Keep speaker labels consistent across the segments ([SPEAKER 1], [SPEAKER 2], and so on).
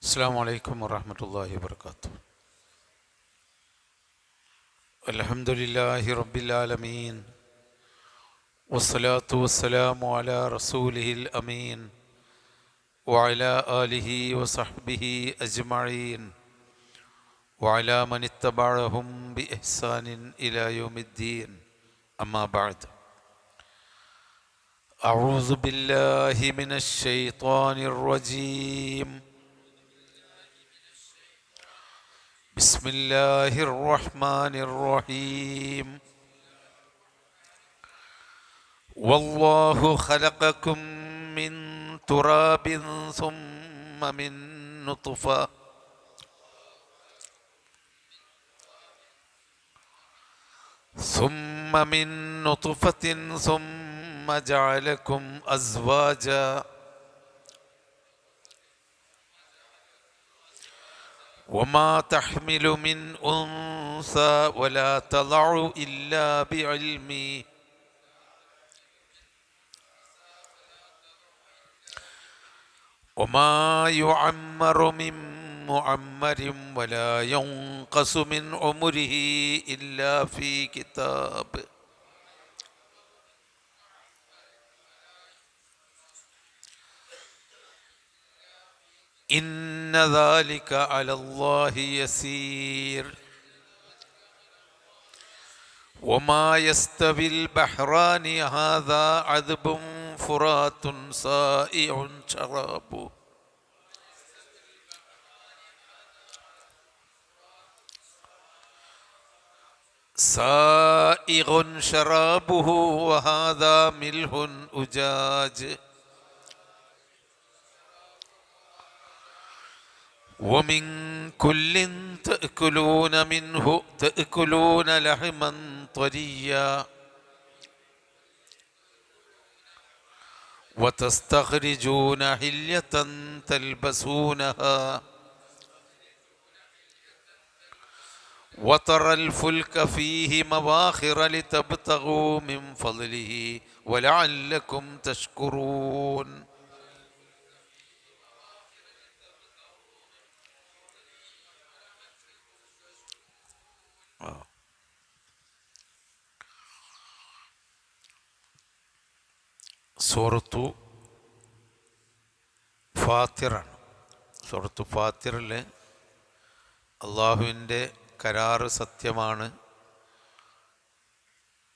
[SPEAKER 1] السلام عليكم ورحمة الله وبركاته. الحمد لله رب العالمين، والصلاة والسلام على رسوله الأمين وعلى آله وصحبه أجمعين وعلى من اتبعهم بإحسان إلى يوم الدين. أما بعد، أعوذ بالله من الشيطان الرجيم. بسم الله الرحمن الرحيم. والله خلقكم من تراب ثم من نطفة ثم جعلكم أزواجا وما تحمل من أنثى ولا تضع إلا بعلمه وما يعمر من معمر ولا ينقص من عمره إلا في كتاب إن ذلك على الله يسير. وما يستوي البحران هذا عذب فرات سائغ شرابه وهذا ملح أجاج ومن كل تأكلون لحما طريا وتستخرجون حلية تلبسونها وترى الفلك فيه مواخر لتبتغوا من فضله ولعلكم تشكرون. സൂറത്തു ഫാത്തിറാണ്. സൂറത്തു ഫാത്തിറിൽ അള്ളാഹുവിൻ്റെ കരാറ് സത്യമാണ്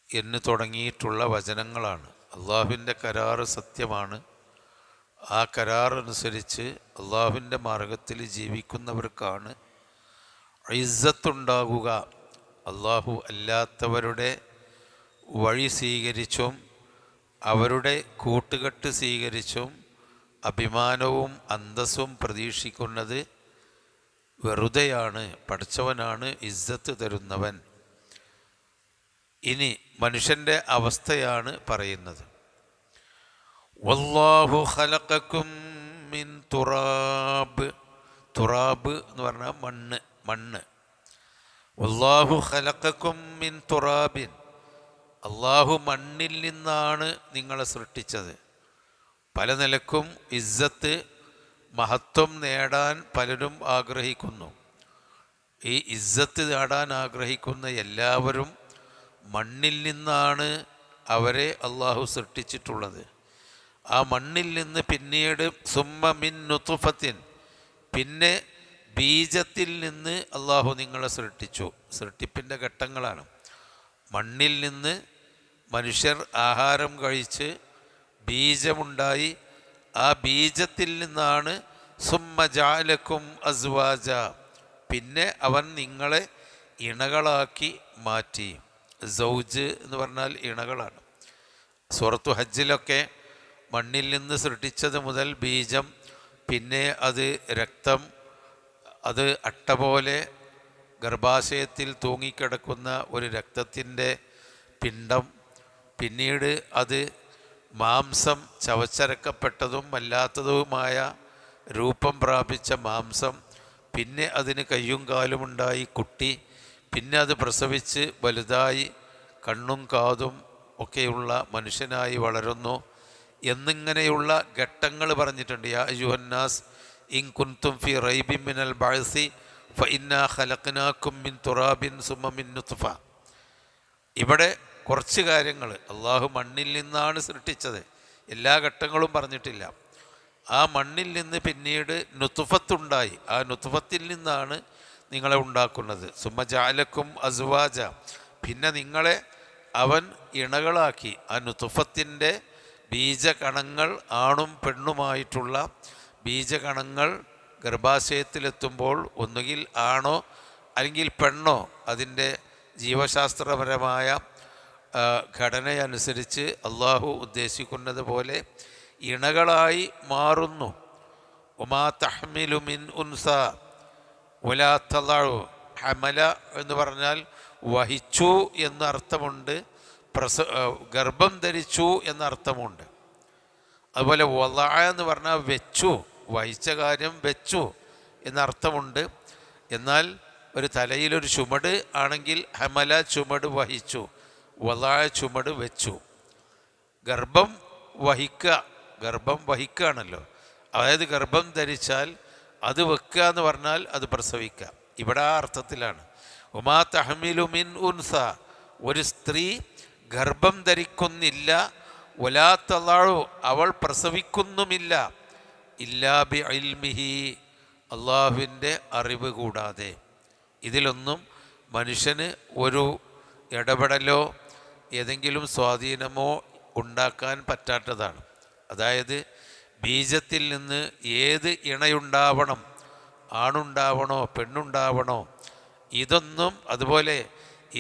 [SPEAKER 1] എന്ന് തുടങ്ങിയിട്ടുള്ള വചനങ്ങളാണ്. അള്ളാഹുവിൻ്റെ കരാറ് സത്യമാണ്. ആ കരാറനുസരിച്ച് അള്ളാഹുവിൻ്റെ മാർഗത്തിൽ ജീവിക്കുന്നവർക്കാണ് ഇസ്സത്തുണ്ടാകുക. അള്ളാഹു അല്ലാത്തവരുടെ വഴി സ്വീകരിച്ചും അവരുടെ കൂട്ടുകെട്ട് സ്വീകരിച്ചും അഭിമാനവും അന്തസ്സും പ്രതീക്ഷിക്കുന്നത് വെറുതെയാണ്. പഠിച്ചവനാണ് ഇസ്സത്ത് തരുന്നവൻ. ഇനി മനുഷ്യൻ്റെ അവസ്ഥയാണ് പറയുന്നത്. വല്ലാഹു ഖലഖക്കും മിൻ തുറാബ്. തുറാബ് എന്ന് പറഞ്ഞാൽ മണ്ണ്. വല്ലാഹു ഖലഖക്കും മിൻ തുറാബിൻ. അള്ളാഹു മണ്ണിൽ നിന്നാണ് നിങ്ങളെ സൃഷ്ടിച്ചത്. പല നിലക്കും ഇസ്സത്ത് മഹത്വം നേടാൻ പലരും ആഗ്രഹിക്കുന്നു. ഈ ഇസ്സത്ത് നേടാൻ ആഗ്രഹിക്കുന്ന എല്ലാവരും മണ്ണിൽ നിന്നാണ് അവരെ അള്ളാഹു സൃഷ്ടിച്ചിട്ടുള്ളത്. ആ മണ്ണിൽ നിന്ന് പിന്നീട് സുമ്മ മിൻ നുത്ഫത്തിൻ, പിന്നെ ബീജത്തിൽ നിന്ന് അള്ളാഹു നിങ്ങളെ സൃഷ്ടിച്ചു. സൃഷ്ടിപ്പിൻ്റെ ഘട്ടങ്ങളാണ്. മണ്ണിൽ നിന്ന് മനുഷ്യർ ആഹാരം കഴിച്ച് ബീജമുണ്ടായി. ആ ബീജത്തിൽ നിന്നാണ് സുമ്മ ജഅലക്കും അസ്വാജ, പിന്നെ അവൻ നിങ്ങളെ ഇണകളാക്കി മാറ്റി. സൗജ് എന്ന് പറഞ്ഞാൽ ഇണകളാണ്. സൂറത്തു ഹജ്ജിലൊക്കെ മണ്ണിൽ നിന്ന് സൃഷ്ടിച്ചത് മുതൽ ബീജം, പിന്നെ അത് രക്തം, അത് അട്ട പോലെ ഗർഭാശയത്തിൽ തൂങ്ങിക്കിടക്കുന്ന ഒരു രക്തത്തിൻ്റെ പിണ്ഡം, പിന്നീട് അത് മാംസം, ചവച്ചരക്കപ്പെട്ടതും അല്ലാത്തതുമായ രൂപം പ്രാപിച്ച മാംസം, പിന്നെ അതിന് കയ്യും കാലുമുണ്ടായി കുട്ടി, പിന്നെ അത് പ്രസവിച്ച് വലുതായി കണ്ണും കാതും ഒക്കെയുള്ള മനുഷ്യനായി വളരുന്നു എന്നിങ്ങനെയുള്ള ഘട്ടങ്ങൾ പറഞ്ഞിട്ടുണ്ട്. യാ അയ്യുഹന്നാസ് ഇൻ കുൻതും ഫി റൈബിൻ മിനൽ ബഅസി ഫഇന്നാ ഖലഖ്നാകും മിൻ തുറാബിൻ സുമ്മ മിൻ നുത്ഫ. ഇവിടെ കുറച്ച് കാര്യങ്ങൾ അള്ളാഹു മണ്ണിൽ നിന്നാണ് സൃഷ്ടിച്ചത്, എല്ലാ ഘട്ടങ്ങളും പറഞ്ഞിട്ടില്ല. ആ മണ്ണിൽ നിന്ന് പിന്നീട് നുത്ഫത്തുണ്ടായി, ആ നുത്ഫത്തിൽ നിന്നാണ് നിങ്ങളെ ഉണ്ടാക്കുന്നത്. സുമ്മ ജഅലക്കും അസ്വാജ, പിന്നെ നിങ്ങളെ അവൻ ഇണകളാക്കി. ആ നുത്ഫത്തിൻ്റെ ബീജകണങ്ങൾ, ആണും പെണ്ണുമായിട്ടുള്ള ബീജകണങ്ങൾ ഗർഭാശയത്തിലെത്തുമ്പോൾ ഒന്നുകിൽ ആണോ അല്ലെങ്കിൽ പെണ്ണോ അതിൻ്റെ ജീവശാസ്ത്രപരമായ ഘടനയനുസരിച്ച് അള്ളാഹു ഉദ്ദേശിക്കുന്നത് പോലെ ഇണകളായി മാറുന്നു. ഉമാ തഹ്മിലു മിൻ ഉൻസ വലാ തളഉ. ഹമല എന്ന് പറഞ്ഞാൽ വഹിച്ചു എന്നർത്ഥമുണ്ട്, ഗർഭം ധരിച്ചു എന്നർത്ഥമുണ്ട്. അതുപോലെ വളഅ എന്ന് പറഞ്ഞാൽ വെച്ചു, വഹിച്ച കാര്യം വെച്ചു എന്നർത്ഥമുണ്ട്. എന്നാൽ ഒരു തലയിലൊരു ചുമട് ആണെങ്കിൽ ഹമല ചുമട് വഹിച്ചു, വളഅ ചുമട് വെച്ചു. ഗർഭം വഹിക്കുക, ഗർഭം വഹിക്കുകയാണല്ലോ. അതായത് ഗർഭം ധരിച്ചാൽ അത് വെക്കുക എന്ന് പറഞ്ഞാൽ അത് പ്രസവിക്കുക. ഇവിടെ ആ അർത്ഥത്തിലാണ്. ഉമാ തഹ്മിലു മിൻ ഉൻസ, ഒരു സ്ത്രീ ഗർഭം ധരിക്കുന്നില്ല, വലാ തളഉ, അവൾ പ്രസവിക്കുന്നുമില്ല, ഇല്ലാ ബി ഇൽമിഹി, അള്ളാഹുവിൻ്റെ അറിവ് കൂടാതെ. ഇതിലൊന്നും മനുഷ്യന് ഒരു ഇടപെടലോ ഏതെങ്കിലും സ്വാധീനമോ ഉണ്ടാക്കാൻ പറ്റാത്തതാണ്. അതായത് ബീജത്തിൽ നിന്ന് ഏത് ഇണയുണ്ടാവണം, ആണുണ്ടാവണോ പെണ്ണുണ്ടാവണോ, ഇതൊന്നും, അതുപോലെ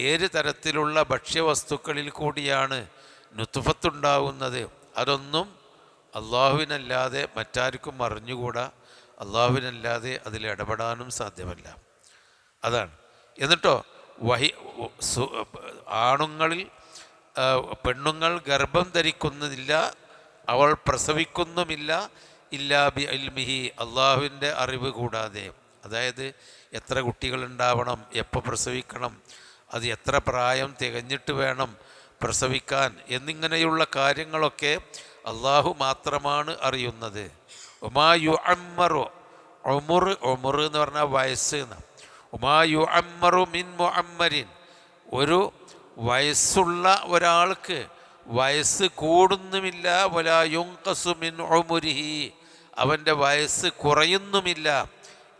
[SPEAKER 1] ഏത് തരത്തിലുള്ള ഭക്ഷ്യവസ്തുക്കളിൽ കൂടിയാണ് നുത്ഫത്തുണ്ടാകുന്നത്, അതൊന്നും അള്ളാഹുവിനല്ലാതെ മറ്റാർക്കും അറിഞ്ഞുകൂടാ, അള്ളാഹുവിനല്ലാതെ അതിൽ ഇടപെടാനും സാധ്യമല്ല. അതാണ്. എന്നിട്ടോ ആണുങ്ങളിൽ പെണ്ണുങ്ങൾ ഗർഭം ധരിക്കുന്നില്ല, അവൾ പ്രസവിക്കുന്നുമില്ല, ഇല്ലാ ബി ഇൽമിഹി, അള്ളാഹുവിൻ്റെ അറിവ് കൂടാതെ. അതായത് എത്ര കുട്ടികളുണ്ടാവണം, എപ്പോൾ പ്രസവിക്കണം, അത് എത്ര പ്രായം തികഞ്ഞിട്ട് വേണം പ്രസവിക്കാൻ എന്നിങ്ങനെയുള്ള കാര്യങ്ങളൊക്കെ അള്ളാഹു മാത്രമാണ് അറിയുന്നത്. ഉമാ യുഅമ്മറു, ഉമുർ എന്ന് പറഞ്ഞാൽ വയസ്സ് എന്ന്. ഉമാ യുഅമ്മറു മിൻ മുഅമ്മരിൻ, ഒരു വയസ്സുള്ള ഒരാൾക്ക് വയസ്സ് കൂടുന്നുമില്ല, വലാ യുൻഖസു മിൻ ഉമുരിഹി, അവൻ്റെ വയസ്സ് കുറയുന്നുമില്ല,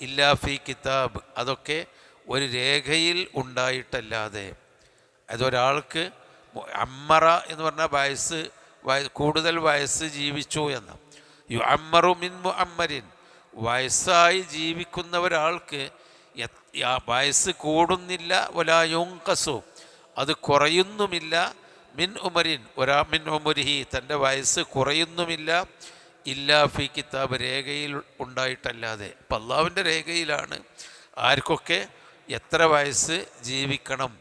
[SPEAKER 1] ഇല്ലാ ഫീ കിതാബ്, അതൊക്കെ ഒരു രേഖയിൽ ഉണ്ടായിട്ടല്ലാതെ. അതൊരാൾക്ക് അമ്മറ എന്ന് പറഞ്ഞാൽ കൂടുതൽ വയസ്സ് ജീവിച്ചു എന്ന്. യുഅമ്മറു മിൻ മുഅമ്മരിൻ, വയസ്സായി ജീവിക്കുന്ന ഒരാൾക്ക് വയസ്സ് കൂടുന്നില്ല, വലാ യുൻഖസു, അത് കുറയുന്നുമില്ല, മിൻ ഉമരിൻ, മിൻ ഉമരിഹി, തൻ്റെ വയസ്സ് കുറയുന്നുമില്ല, ഇല്ലാ ഫി കിതാബ്, രേഖയിൽ ഉണ്ടായിട്ടല്ലാതെ. അപ്പം അള്ളാഹുവിൻ്റെ രേഖയിലാണ് ആർക്കൊക്കെ എത്ര വയസ്സ് ജീവിക്കണം,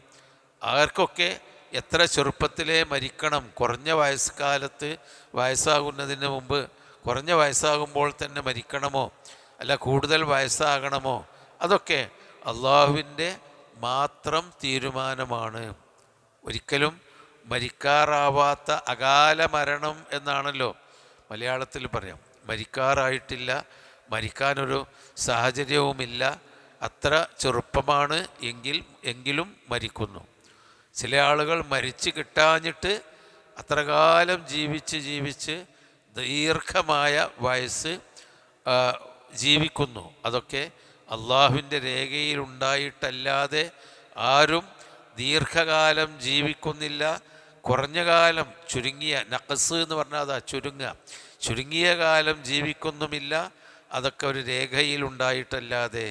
[SPEAKER 1] ആർക്കൊക്കെ എത്ര ചെറുപ്പത്തിലേ മരിക്കണം, കുറഞ്ഞ വയസ്സുകാലത്ത് വയസ്സാകുന്നതിന് മുമ്പ്, കുറഞ്ഞ വയസ്സാകുമ്പോൾ തന്നെ മരിക്കണമോ അല്ല കൂടുതൽ വയസ്സാകണമോ, അതൊക്കെ അള്ളാഹുവിൻ്റെ മാത്രം തീരുമാനമാണ്. ഒരിക്കലും മരിക്കാറാവാത്ത അകാല മരണം എന്നാണല്ലോ മലയാളത്തിൽ പറയാം. മരിക്കാറായിട്ടില്ല, മരിക്കാനൊരു സാഹചര്യവുമില്ല, അത്ര ചെറുപ്പമാണ് എങ്കിലും മരിക്കുന്നു. ചില ആളുകൾ മരിച്ചു കിട്ടാഞ്ഞിട്ട് അത്ര കാലം ജീവിച്ച് ദീർഘമായ വയസ്സ് ജീവിക്കുന്നു. അതൊക്കെ അള്ളാഹുവിൻ്റെ രേഖയിലുണ്ടായിട്ടല്ലാതെ ആരും ദീർഘകാലം ജീവിക്കുന്നില്ല. കുറഞ്ഞ കാലം, ചുരുങ്ങിയ, നഖസ് എന്ന് പറഞ്ഞാൽ അതാ ചുരുങ്ങിയ കാലം ജീവിക്കുന്നുമില്ല, അതൊക്കെ ഒരു രേഖയിലുണ്ടായിട്ടല്ലാതെ.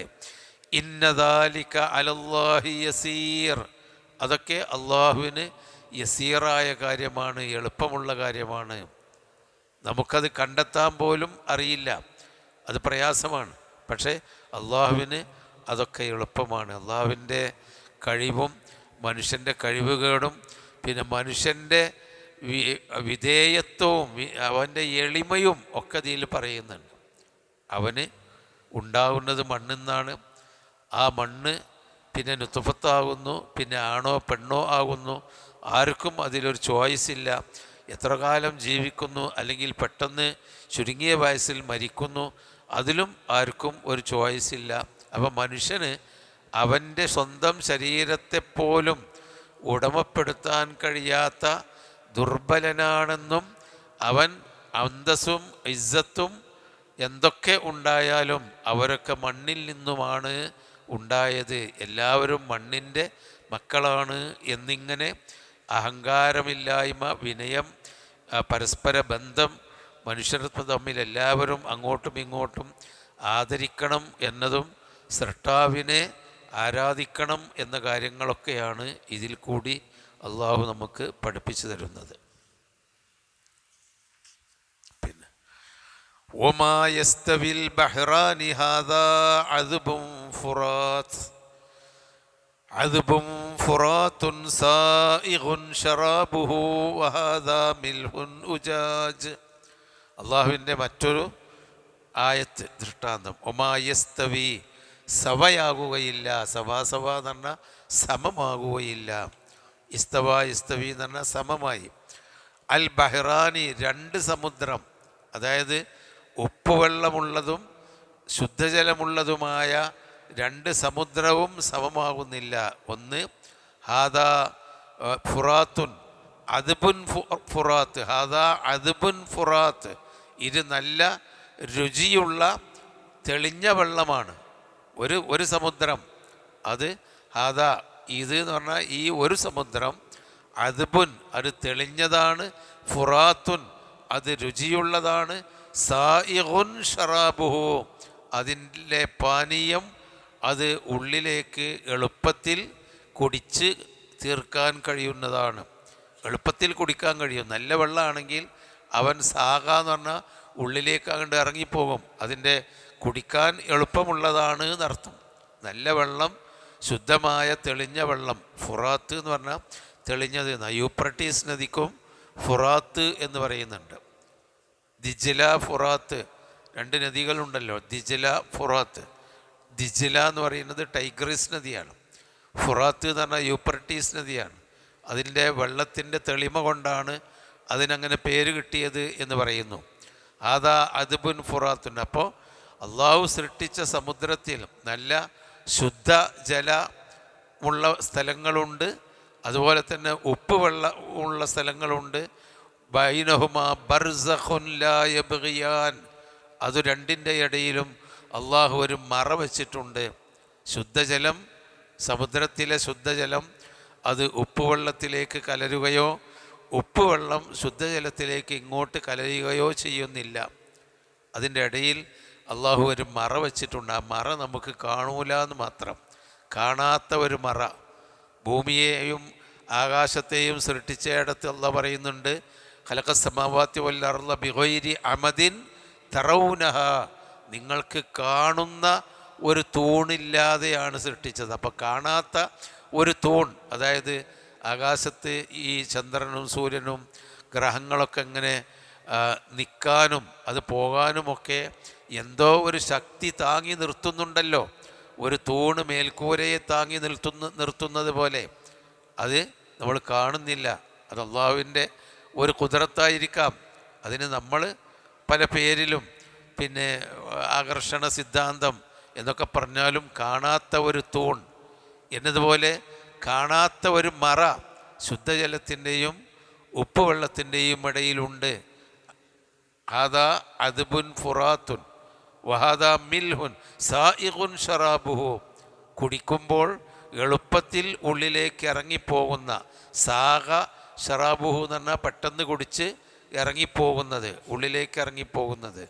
[SPEAKER 1] ഇന്ന ദാലിക അലല്ലാഹി യസീർ, അതൊക്കെ അള്ളാഹുവിന് യസീറായ കാര്യമാണ്, എളുപ്പമുള്ള കാര്യമാണ്. നമുക്കത് കണ്ടെത്താൻ പോലും അറിയില്ല, അത് പ്രയാസമാണ്. പക്ഷേ അള്ളാഹുവിന് അതൊക്കെ എളുപ്പമാണ്. അള്ളാഹുവിൻ്റെ കഴിവും മനുഷ്യൻ്റെ കഴിവുകേടും പിന്നെ മനുഷ്യൻ്റെ വിധേയത്വവും അവൻ്റെ എളിമയും ഒക്കെ ഇതിൽ പറയുന്നുണ്ട്. അവന് ഉണ്ടാകുന്നത് മണ്ണിൽ നിന്നാണ്. ആ മണ്ണ് പിന്നെ നുത്ഫത്താകുന്നു, പിന്നെ ആണോ പെണ്ണോ ആകുന്നു. ആർക്കും അതിലൊരു ചോയ്സ് ഇല്ല. എത്ര കാലം ജീവിക്കുന്നു, അല്ലെങ്കിൽ പെട്ടെന്ന് ചുരുങ്ങിയ വയസ്സിൽ മരിക്കുന്നു, അതിലും ആർക്കും ഒരു ചോയ്സ് ഇല്ല. അപ്പം മനുഷ്യന് അവൻ്റെ സ്വന്തം ശരീരത്തെപ്പോലും ഉടമപ്പെടുത്താൻ കഴിയാത്ത ദുർബലനാണെന്നും അവൻ അന്തസ്സും ഇസ്സത്തും എന്തൊക്കെ ഉണ്ടായാലും അവരൊക്കെ മണ്ണിൽ നിന്നുമാണ് ഉണ്ടായത്, എല്ലാവരും മണ്ണിൻ്റെ മക്കളാണ് എന്നിങ്ങനെ അഹങ്കാരമില്ലായ്മ, വിനയം, പരസ്പര ബന്ധം, മനുഷ്യർ തമ്മിൽ എല്ലാവരും അങ്ങോട്ടും ഇങ്ങോട്ടും ആദരിക്കണം എന്നതും സൃഷ്ടാവിനെ ആരാധിക്കണം എന്ന കാര്യങ്ങളൊക്കെയാണ് ഇതിൽ കൂടി അള്ളാഹു നമുക്ക് പഠിപ്പിച്ചു തരുന്നത്. പിന്നെ വമാ യസ്തവിൽ ബഹ്റാനി ഹാദാ അദ്ബുൻ ഫുറാത്ത് അദ്ബുൻ ഫുറാത്തുൻ സായിഗുൻ ശറാബുഹു വഹാദാ മിൽഹുൻ ഉജാജ്. അള്ളാഹുവിൻ്റെ മറ്റൊരു ആയത്ത് ദൃഷ്ടാന്തം. ഒമാ യസ്തവി, സവയാകുകയില്ല. സവാസവ എന്ന് പറഞ്ഞാൽ സമമാകുകയില്ല. ഇസ്തവ ഇസ്തവി എന്ന് പറഞ്ഞാൽ സമമായി. അൽ ബഹ്റാനി, രണ്ട് സമുദ്രം, അതായത് ഉപ്പുവെള്ളമുള്ളതും ശുദ്ധജലമുള്ളതുമായ രണ്ട് സമുദ്രവും സമമാകുന്നില്ല. ഒന്ന് ഹാദാ ഫുറാത്തുൻ അദ്ബുൻ ഫുറാത്ത്, ഹാദാ അദ്ബുൻ ഫുറാത്ത്, ഇത് നല്ല രുചിയുള്ള തെളിഞ്ഞ വെള്ളമാണ്. ഒരു സമുദ്രം, അത് ഹാദാ ഇത് എന്ന് പറഞ്ഞാൽ ഈ ഒരു സമുദ്രം, അദ്ബുൻ അത് തെളിഞ്ഞതാണ്, ഫുറാത്തുൻ അത് രുചിയുള്ളതാണ്, സായിഗുൻ ഷറാബുഹു അതിൻ്റെ പാനീയം അത് ഉള്ളിലേക്ക് എളുപ്പത്തിൽ കുടിച്ച് തീർക്കാൻ കഴിയുന്നതാണ്. എളുപ്പത്തിൽ കുടിക്കാൻ കഴിയും. നല്ല വെള്ളമാണെങ്കിൽ അവൻ സാകാന്ന് പറഞ്ഞാൽ ഉള്ളിലേക്ക് അങ്ങോട്ട് ഇറങ്ങിപ്പോകും. അതിൻ്റെ കുടിക്കാൻ എളുപ്പമുള്ളതാണ് എന്നർത്ഥം. നല്ല വെള്ളം, ശുദ്ധമായ തെളിഞ്ഞ വെള്ളം, ഫുറാത്ത് എന്ന് പറഞ്ഞാൽ തെളിഞ്ഞത്. യൂഫ്രട്ടീസ് നദിക്കും ഫുറാത്ത് എന്ന് പറയുന്നുണ്ട്. ദിജ്ല, ഫുറാത്ത്, രണ്ട് നദികളുണ്ടല്ലോ, ദിജ്ല ഫുറാത്ത്. ദിജ്ല എന്ന് പറയുന്നത് ടൈഗ്രിസ് നദിയാണ്. ഫുറാത്ത് എന്ന് പറഞ്ഞാൽ യൂഫ്രട്ടീസ് നദിയാണ്. അതിൻ്റെ വെള്ളത്തിൻ്റെ തെളിമ കൊണ്ടാണ് അതിനങ്ങനെ പേര് കിട്ടിയത് എന്ന് പറയുന്നു. ആദാ അദ്ബുൻ ഫുറാത്തുൻ. അപ്പോൾ അള്ളാഹു സൃഷ്ടിച്ച സമുദ്രത്തിൽ നല്ല ശുദ്ധ ജലമുള്ള സ്ഥലങ്ങളുണ്ട്, അതുപോലെ തന്നെ ഉപ്പ് വെള്ളം ഉള്ള സ്ഥലങ്ങളുണ്ട്. ബൈനഹുമാ ബർസഖുൻ ലാ യബ്ഗിയാൻ, അത് രണ്ടിൻ്റെ ഇടയിലും അള്ളാഹു ഒരു മറ വച്ചിട്ടുണ്ട്. ശുദ്ധജലം, സമുദ്രത്തിലെ ശുദ്ധജലം അത് ഉപ്പുവെള്ളത്തിലേക്ക് കലരുകയോ ഉപ്പുവെള്ളം ശുദ്ധജലത്തിലേക്ക് ഇങ്ങോട്ട് കലരുകയോ ചെയ്യുന്നില്ല. അതിൻ്റെ ഇടയിൽ അള്ളാഹു ഒരു മറ വച്ചിട്ടുണ്ട്. ആ മറ നമുക്ക് കാണൂല എന്ന് മാത്രം. കാണാത്ത ഒരു മറ. ഭൂമിയെയും ആകാശത്തെയും സൃഷ്ടിച്ചയിടത്ത് അള്ളാഹ് പറയുന്നുണ്ട്, ഖലഖസ് സമാവാതി വൽ അർള ബിഗൈരി അമദിൻ തറൗനഹ, നിങ്ങൾക്ക് കാണുന്ന ഒരു തൂണില്ലാതെയാണ് സൃഷ്ടിച്ചത്. അപ്പോൾ കാണാത്ത ഒരു തൂൺ, അതായത് ആകാശത്ത് ഈ ചന്ദ്രനും സൂര്യനും ഗ്രഹങ്ങളൊക്കെ ഇങ്ങനെ നിൽക്കാനും അത് പോകാനുമൊക്കെ എന്തോ ഒരു ശക്തി താങ്ങി നിർത്തുന്നുണ്ടല്ലോ. ഒരു തൂണ് മേൽക്കൂരയെ താങ്ങി നിർത്തുന്നത് പോലെ അത് നമ്മൾ കാണുന്നില്ല. അത് അള്ളാഹുവിൻ്റെ ഒരു ഖുദ്റത്തായിരിക്കാം. അതിന് നമ്മൾ പല പേരിലും പിന്നെ ആകർഷണ സിദ്ധാന്തം എന്നൊക്കെ പറഞ്ഞാലും കാണാത്ത ഒരു തൂൺ എന്നതുപോലെ കാണാത്ത ഒരു മറ ശുദ്ധജലത്തിൻ്റെയും ഉപ്പുവെള്ളത്തിൻ്റെയും ഇടയിലുണ്ട്. ഹാദാ അദ്ബുൻ ഫുറാത്തുൻ വഹാദാ മിൽഹുൻ സായിഗുൻ ഷറാബുഹു, കുടിക്കുമ്പോൾ എളുപ്പത്തിൽ ഉള്ളിലേക്ക് ഇറങ്ങിപ്പോകുന്ന, സാഗ ഷറാബുഹു എന്ന് പറഞ്ഞാൽ പെട്ടെന്ന് കുടിച്ച് ഇറങ്ങിപ്പോകുന്നത്, ഉള്ളിലേക്ക് ഇറങ്ങിപ്പോകുന്നത്.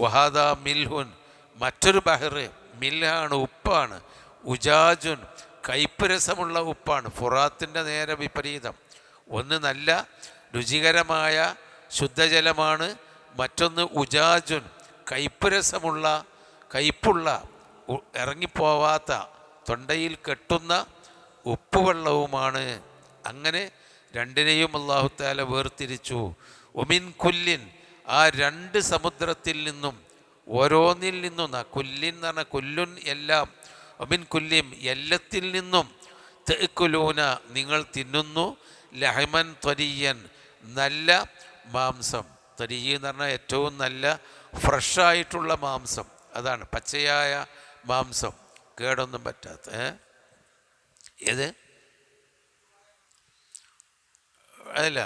[SPEAKER 1] വഹാദാ മിൽഹുൻ, മറ്റൊരു ബഹറ്, മില്ലാണ് ഉപ്പാണ്, ഉജാജുൻ കയ്പ്പ് രസമുള്ള ഉപ്പാണ്. ഫുറാത്തിൻ്റെ നേരെ വിപരീതം. ഒന്ന് നല്ല രുചികരമായ ശുദ്ധജലമാണ്, മറ്റൊന്ന് ഉജാജുൻ കയ്പ്പ് രസമുള്ള, കയ്പ്പുള്ള, ഇറങ്ങിപ്പോവാത്ത, തൊണ്ടയിൽ കെട്ടുന്ന ഉപ്പുവെള്ളവുമാണ്. അങ്ങനെ രണ്ടിനെയും അല്ലാഹു തആല വേർതിരിച്ചു. ഒമിൻ കുല്ലിൻ, ആ രണ്ട് സമുദ്രത്തിൽ നിന്നും ഓരോന്നിൽ നിന്നും, കുല്ലിൻ എന്ന് പറഞ്ഞാൽ കുല്ലുൻ എല്ലാം, ഒമിൻ കുല്ലിം എല്ലാത്തിൽ നിന്നും, തഅ്കുലൂന നിങ്ങൾ തിന്നുന്നു, ലഹമൻ ത്വരിയൻ നല്ല മാംസം. ത്വരിയ എന്ന് പറഞ്ഞാൽ ഏറ്റവും നല്ല ഫ്രഷായിട്ടുള്ള മാംസം. അതാണ് പച്ചയായ മാംസം, കേടൊന്നും പറ്റാത്ത. ഏത് അതല്ല,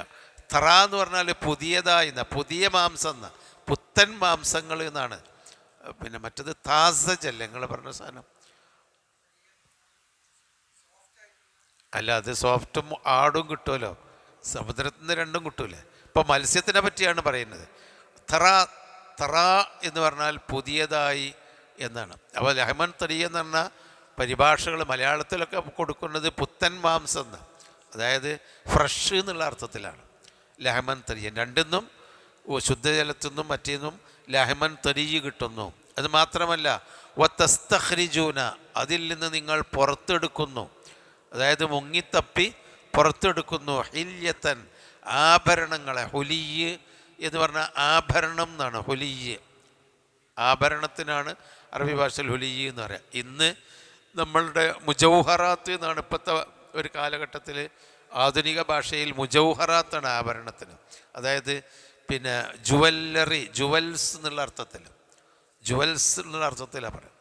[SPEAKER 1] തറ എന്ന് പറഞ്ഞാൽ പുതിയതായി, പുതിയ മാംസം എന്നാ, പുത്തൻ മാംസങ്ങൾ എന്നാണ്. പിന്നെ മറ്റത് താസജല്ലേ നിങ്ങൾ പറഞ്ഞ സാധനം. അല്ല, അത് സോഫ്റ്റും ആടും കിട്ടുമല്ലോ, സമുദ്രത്തിൽ നിന്ന് രണ്ടും കിട്ടൂലേ. ഇപ്പം മത്സ്യത്തിനെ പറ്റിയാണ് പറയുന്നത്. തറ എന്ന് പറഞ്ഞാൽ പുതിയതായി എന്നാണ്. അപ്പോൾ ലഹമൻ തരി എന്ന് പറഞ്ഞാൽ പരിഭാഷകൾ മലയാളത്തിലൊക്കെ കൊടുക്കുന്നത് പുത്തൻ മാംസം എന്ന്, അതായത് ഫ്രഷ് എന്നുള്ള അർത്ഥത്തിലാണ് ലഹമൻ തരിയൻ. രണ്ടിന്നും ശുദ്ധജലത്തുനിന്നും മറ്റേന്നും ലഹമൻ തരിയ് കിട്ടുന്നു. അത് മാത്രമല്ല വതസ്തഖ്രിജൂന, അതിൽ നിന്ന് നിങ്ങൾ പുറത്തെടുക്കുന്നു, അതായത് മുങ്ങിത്തപ്പി പുറത്തെടുക്കുന്നു. ഹില്യത്തൻ, ആഭരണങ്ങളെ. ഹുലിയ് എന്ന് പറഞ്ഞാൽ ആഭരണം എന്നാണ്. ഹുലിയ് ആഭരണത്തിനാണ് അറബി ഭാഷയിൽ ഹുലിയ് എന്ന് പറയാം. ഇന്ന് നമ്മളുടെ മുജൗഹറാത്ത് എന്നാണ് ഇപ്പോഴത്തെ ഒരു കാലഘട്ടത്തിൽ ആധുനിക ഭാഷയിൽ മുജൗഹറാത്താണ് ആഭരണത്തിന്. അതായത് പിന്നെ ജുവൽസ് എന്നുള്ള അർത്ഥത്തിൽ, ജുവൽസ് എന്നുള്ള അർത്ഥത്തിലാണ് പറയാം.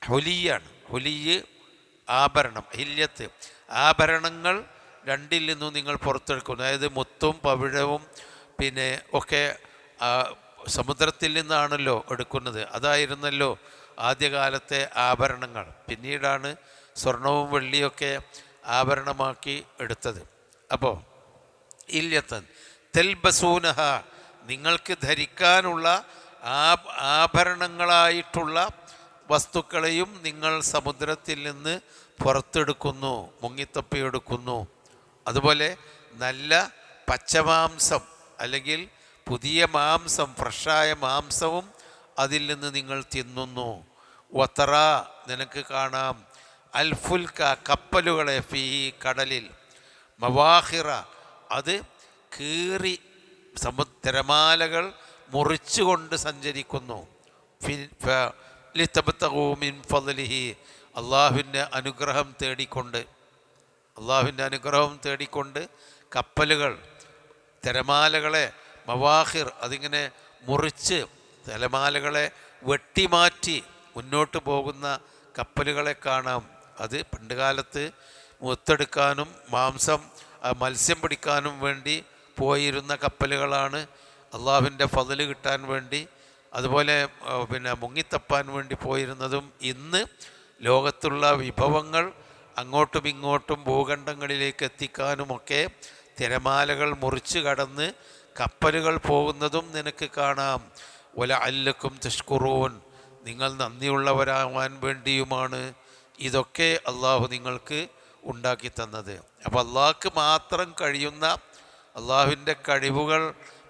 [SPEAKER 1] ഹുലിയാണ്. ഹുലിയ് ആഭരണം, ഹില്യത്ത് ആഭരണങ്ങൾ രണ്ടിൽ നിന്നും നിങ്ങൾ പുറത്തെടുക്കുന്നു. അതായത് മുത്തും പവിഴവും പിന്നെ ഒക്കെ സമുദ്രത്തിൽ നിന്നാണല്ലോ എടുക്കുന്നത്. അതായിരുന്നല്ലോ ആദ്യകാലത്തെ ആഭരണങ്ങൾ. പിന്നീടാണ് സ്വർണവും വെള്ളിയൊക്കെ ആഭരണമാക്കി എടുത്തത്. അപ്പോൾ ഇല്യത്തൻ തെൽബസൂനഹ, നിങ്ങൾക്ക് ധരിക്കാനുള്ള ആഭരണങ്ങളായിട്ടുള്ള വസ്തുക്കളെയും നിങ്ങൾ സമുദ്രത്തിൽ നിന്ന് പുറത്തെടുക്കുന്നു, മുങ്ങിത്തപ്പിയെടുക്കുന്നു. അതുപോലെ നല്ല പച്ചമാംസം അല്ലെങ്കിൽ പുതിയ മാംസം, ഫ്രഷായ മാംസവും അതിൽ നിന്ന് നിങ്ങൾ തിന്നുന്നു. വത്തറ, നിനക്ക് കാണാം, അൽഫുൽക്ക, കപ്പലുകളെ, ഫീ, കടലിൽ, മവാഹിറ, അത് കീറി തിരമാലകൾ മുറിച്ചുകൊണ്ട് സഞ്ചരിക്കുന്നു. ലിതബ്തഗൂ മിൻ ഫദ്ലിഹി, അള്ളാഹുവിൻ്റെ അനുഗ്രഹം തേടിക്കൊണ്ട്, അള്ളാഹുവിൻ്റെ അനുഗ്രഹം തേടിക്കൊണ്ട് കപ്പലുകൾ തിരമാലകളെ, മവാഹിർ, അതിങ്ങനെ മുറിച്ച് തിരമാലകളെ വെട്ടിമാറ്റി മുന്നോട്ട് പോകുന്ന കപ്പലുകളെ കാണാം. അത് പണ്ടുകാലത്ത് മുത്തെടുക്കാനും മത്സ്യം പിടിക്കാനും വേണ്ടി പോയിരുന്ന കപ്പലുകളാണ്. അള്ളാഹുവിൻ്റെ ഫദ്ല് കിട്ടാൻ വേണ്ടി, അതുപോലെ പിന്നെ മുങ്ങിത്തപ്പാൻ വേണ്ടി പോയിരുന്നതും. ഇന്ന് ലോകത്തുള്ള വിഭവങ്ങൾ അങ്ങോട്ടും ഇങ്ങോട്ടും ഭൂഖണ്ഡങ്ങളിലേക്ക് എത്തിക്കാനുമൊക്കെ തിരമാലകൾ മുറിച്ച് കടന്ന് കപ്പലുകൾ പോകുന്നതും നിനക്ക് കാണാം. വലഅല്ലക്കും തഷ്കുറൂൻ, നിങ്ങൾ നന്ദിയുള്ളവരാവാൻ വേണ്ടിയുമാണ് ഇതൊക്കെ അള്ളാഹു നിങ്ങൾക്ക് ഉണ്ടാക്കി തന്നത്. അപ്പോൾ അള്ളാഹ്ക്ക് മാത്രം കഴിയുന്ന, അള്ളാഹുവിൻ്റെ കഴിവുകൾ,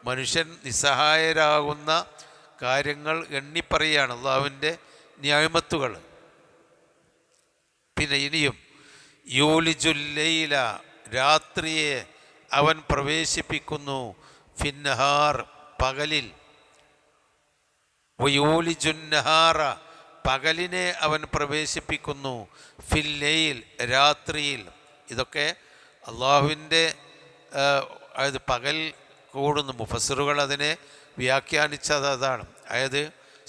[SPEAKER 1] മനുഷ്യൻ നിസ്സഹായരാകുന്ന കാര്യങ്ങൾ എണ്ണിപ്പറയാണ് അള്ളാഹുവിൻ്റെ നിഅമത്തുകൾ. പിന്നെ ഇനിയും യൂലിജുല്ലൈല, രാത്രിയെ അവൻ പ്രവേശിപ്പിക്കുന്നു, ഫിന്നഹാർ, പകലിൽ, വയൂലിജുന്നഹാറ, പകലിനെ അവൻ പ്രവേശിപ്പിക്കുന്നു, ഫില്ലൈൽ, രാത്രിയിൽ. ഇതൊക്കെ അള്ളാഹുവിൻ്റെ അതായത് പകൽ കൂടുന്നു. മുഫസ്സിറുകൾ അതിനെ വ്യാഖ്യാനിച്ചത് അതാണ്. അതായത്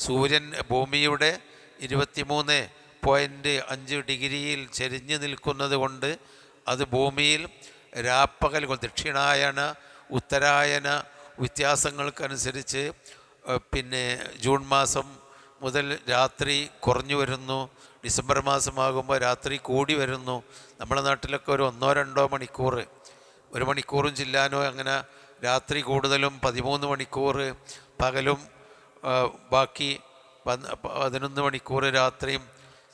[SPEAKER 1] സൂര്യൻ ഭൂമിയുടെ 23.5 ഡിഗ്രിയിൽ ചെരിഞ്ഞു നിൽക്കുന്നത് കൊണ്ട് അത് ഭൂമിയിൽ രാപ്പകൽ, ദക്ഷിണായന ഉത്തരായന വ്യത്യാസങ്ങൾക്കനുസരിച്ച് പിന്നെ ജൂൺ മാസം മുതൽ രാത്രി കുറഞ്ഞു വരുന്നു, ഡിസംബർ മാസമാകുമ്പോൾ രാത്രി കൂടി വരുന്നു. നമ്മുടെ നാട്ടിലൊക്കെ ഒരു 1-2 മണിക്കൂർ, 1 മണിക്കൂറും ചില്ലാനോ അങ്ങനെ രാത്രി കൂടുതലും 13 മണിക്കൂർ പകലും ബാക്കി 11 മണിക്കൂർ രാത്രിയും,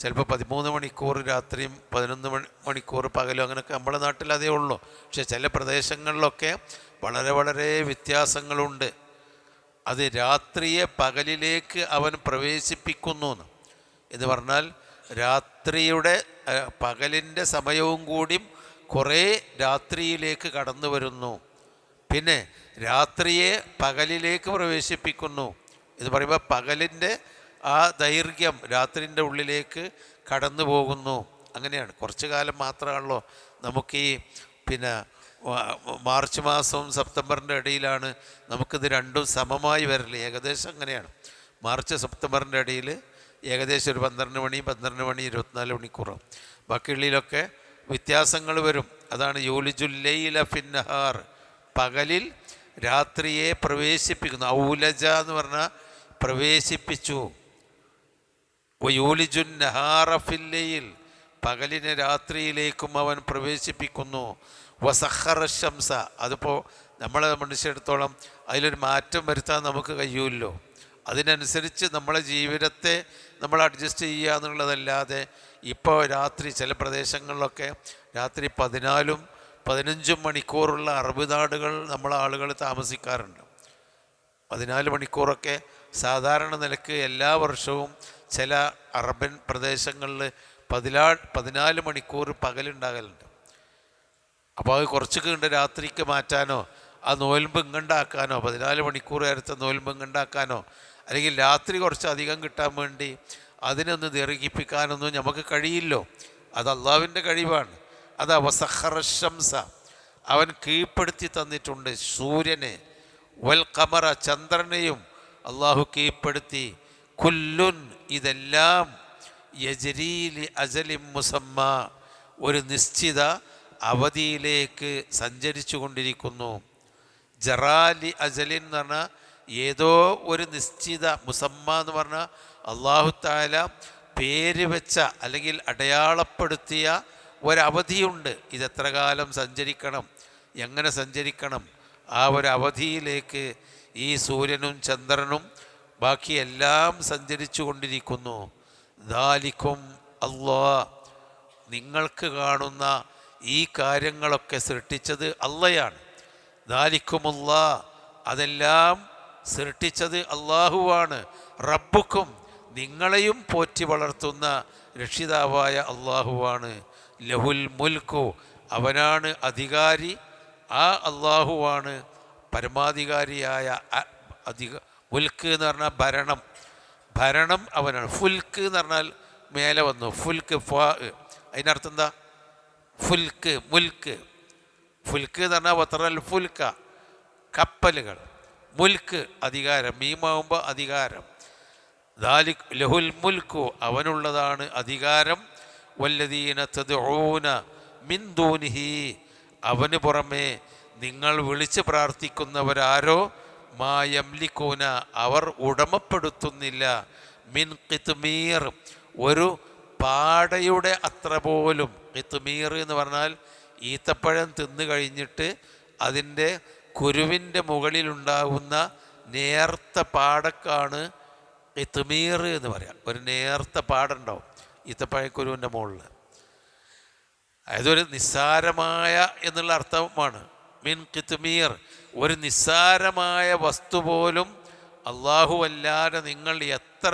[SPEAKER 1] ചിലപ്പോൾ 13 മണിക്കൂർ രാത്രിയും 11 മണിക്കൂർ പകലും, അങ്ങനെയൊക്കെ നമ്മുടെ നാട്ടിൽ അതേ ഉള്ളൂ. പക്ഷെ ചില പ്രദേശങ്ങളിലൊക്കെ വളരെ വളരെ വ്യത്യാസങ്ങളുണ്ട്. അത് രാത്രിയെ പകലിലേക്ക് അവൻ പ്രവേശിപ്പിക്കുന്നു എന്ന് പറഞ്ഞാൽ രാത്രിയുടെ പകലിൻ്റെ സമയവും കൂടി കുറേ രാത്രിയിലേക്ക് കടന്നു വരുന്നു. പിന്നെ രാത്രിയെ പകലിലേക്ക് പ്രവേശിപ്പിക്കുന്നു എന്ന് പറയുമ്പോൾ പകലിൻ്റെ ആ ദൈർഘ്യം രാത്രിൻ്റെ ഉള്ളിലേക്ക് കടന്നു പോകുന്നു. അങ്ങനെയാണ്. കുറച്ച് കാലം മാത്രമാണല്ലോ നമുക്ക് ഈ പിന്നെ മാർച്ച് മാസവും സെപ്റ്റംബറിൻ്റെ ഇടയിലാണ് നമുക്കിത് രണ്ടും സമമായി വരല്. ഏകദേശം അങ്ങനെയാണ്. മാർച്ച് സെപ്റ്റംബറിൻ്റെ ഇടയിൽ ഏകദേശം ഒരു 12 മണി 24 മണിക്കൂറും. ബാക്കിയുള്ളിലൊക്കെ വ്യത്യാസങ്ങൾ വരും. അതാണ് യൂലിജുൽ ലൈല ഫിന്നഹാർ, പകലിൽ രാത്രിയെ പ്രവേശിപ്പിക്കുന്നു. ഔലജ എന്ന് പറഞ്ഞാൽ പ്രവേശിപ്പിച്ചു. യൂലിജുൻ നഹാറ ഫിൽ ലൈൽ, പകലിനെ രാത്രിയിലേക്കും അവൻ പ്രവേശിപ്പിക്കുന്നു. വസഖറ ശംസ, അതിപ്പോൾ നമ്മളെ മനുഷ്യരെടുത്തോളം അതിലൊരു മാറ്റം വരുത്താൻ നമുക്ക് കഴിയുമല്ലോ. അതിനനുസരിച്ച് നമ്മളെ ജീവിതത്തെ നമ്മൾ അഡ്ജസ്റ്റ് ചെയ്യുക എന്നുള്ളതല്ലാതെ ഇപ്പോൾ രാത്രി ചില പ്രദേശങ്ങളിലൊക്കെ രാത്രി 14-15 മണിക്കൂറുള്ള അറബ് നാടുകൾ നമ്മളെ ആളുകൾ താമസിക്കാറുണ്ട്. 14 മണിക്കൂറൊക്കെ സാധാരണ നിലക്ക് എല്ലാ വർഷവും ചില അറബൻ പ്രദേശങ്ങളിൽ 14 മണിക്കൂർ പകലുണ്ടാകലുണ്ട്. അപ്പോൾ അത് കുറച്ച് കണ്ട് രാത്രിക്ക് മാറ്റാനോ ആ നോയമ്പ് ഇങ്ങണ്ടാക്കാനോ 14 മണിക്കൂർ നേരത്തെ നോയമ്പ് ഇങ്ങണ്ടാക്കാനോ അല്ലെങ്കിൽ രാത്രി കുറച്ച് അധികം കിട്ടാൻ വേണ്ടി അതിനൊന്ന് ദീർഘിപ്പിക്കാനൊന്നും നമുക്ക് കഴിയില്ലോ. അത് അള്ളാഹുവിൻ്റെ കഴിവാണ്. അത് വസഖറ ശംസ, അവൻ കീഴ്പ്പെടുത്തി തന്നിട്ടുണ്ട് സൂര്യനെ. വൽ ഖമറ, ചന്ദ്രനെയും അള്ളാഹു കീഴ്പ്പെടുത്തി. കുല്ലുൻ, ഇതെല്ലാം യജ്രീലി അജലിം മുസമ്മ, ഒരു നിശ്ചിത അവധിയിലേക്ക് സഞ്ചരിച്ചു കൊണ്ടിരിക്കുന്നു. ജറാലി അജലിൻ എന്ന് പറഞ്ഞാൽ ഏതോ ഒരു നിശ്ചിത, മുസമ്മ എന്ന് പറഞ്ഞാൽ അള്ളാഹു തആല പേര് വെച്ച അല്ലെങ്കിൽ അടയാളപ്പെടുത്തിയ ഒരവധിയുണ്ട്. ഇതെത്ര കാലം സഞ്ചരിക്കണം, എങ്ങനെ സഞ്ചരിക്കണം, ആ ഒരു അവധിയിലേക്ക് ഈ സൂര്യനും ചന്ദ്രനും ബാക്കിയെല്ലാം സഞ്ചരിച്ചു കൊണ്ടിരിക്കുന്നു. ദാലിക്കും അല്ലാഹ്, നിങ്ങൾക്ക് കാണുന്ന ഈ കാര്യങ്ങളൊക്കെ സൃഷ്ടിച്ചത് അള്ളയാണ്. ദാലിക്കുമുല്ലാഹ്, അതെല്ലാം സൃഷ്ടിച്ചത് അള്ളാഹുവാണ്. റബ്ബുക്കും, നിങ്ങളെയും പോറ്റി വളർത്തുന്ന രക്ഷിതാവായ അള്ളാഹുവാണ്. ലഹുൽ മുൽക്കു, അവനാണ് അധികാരി. ആ അള്ളാഹുവാണ് പരമാധികാരിയായ മുൽക്ക് എന്ന് പറഞ്ഞാൽ ഭരണം, ഭരണം അവനാണ്. ഫുൽക്ക് എന്ന് പറഞ്ഞാൽ മേലെ വന്നു, ഫുൽക്ക് അതിനർത്ഥം എന്താ? ഫുൽക്ക്, മുൽക്ക്. ഫുൽക്ക് എന്ന് പറഞ്ഞാൽ വത്തറൽ ഫുൽക്ക, കപ്പലുകൾ. മുൽക്ക് അധികാരം, മീമാവുമ്പോൾ അധികാരം. ദാലിക് ലഹുൽ മുൽക്കു, അവനുള്ളതാണ് അധികാരം. വല്ലദീന തദ്ഊന മിൻ ദൂനിഹി, അവന് പുറമേ നിങ്ങൾ വിളിച്ച് പ്രാർത്ഥിക്കുന്നവരാരോ മാ യംലികൂന, അവർ ഉടമപ്പെടുത്തുന്നില്ല. മിൻ ഖിത്മീർ, ഒരു പാടയുടെ അത്ര പോലും. ഖിത്മീർ എന്ന് പറഞ്ഞാൽ ഈത്തപ്പഴം തിന്നു കഴിഞ്ഞിട്ട് അതിൻ്റെ കുരുവിൻ്റെ മുകളിലുണ്ടാകുന്ന നേർത്ത പാടക്കാണ് ഖിത്മീർ എന്ന് പറയാം. ഒരു നേർത്ത പാടുണ്ടാവും ഈത്തപ്പഴക്കുരുവിൻ്റെ മുകളിൽ. അതൊരു നിസ്സാരമായ എന്നുള്ള അർത്ഥമാണ്. മിൻ ഖിത്മീർ, ഒരു നിസ്സാരമായ വസ്തു പോലും അള്ളാഹു അല്ലാതെ നിങ്ങൾ എത്ര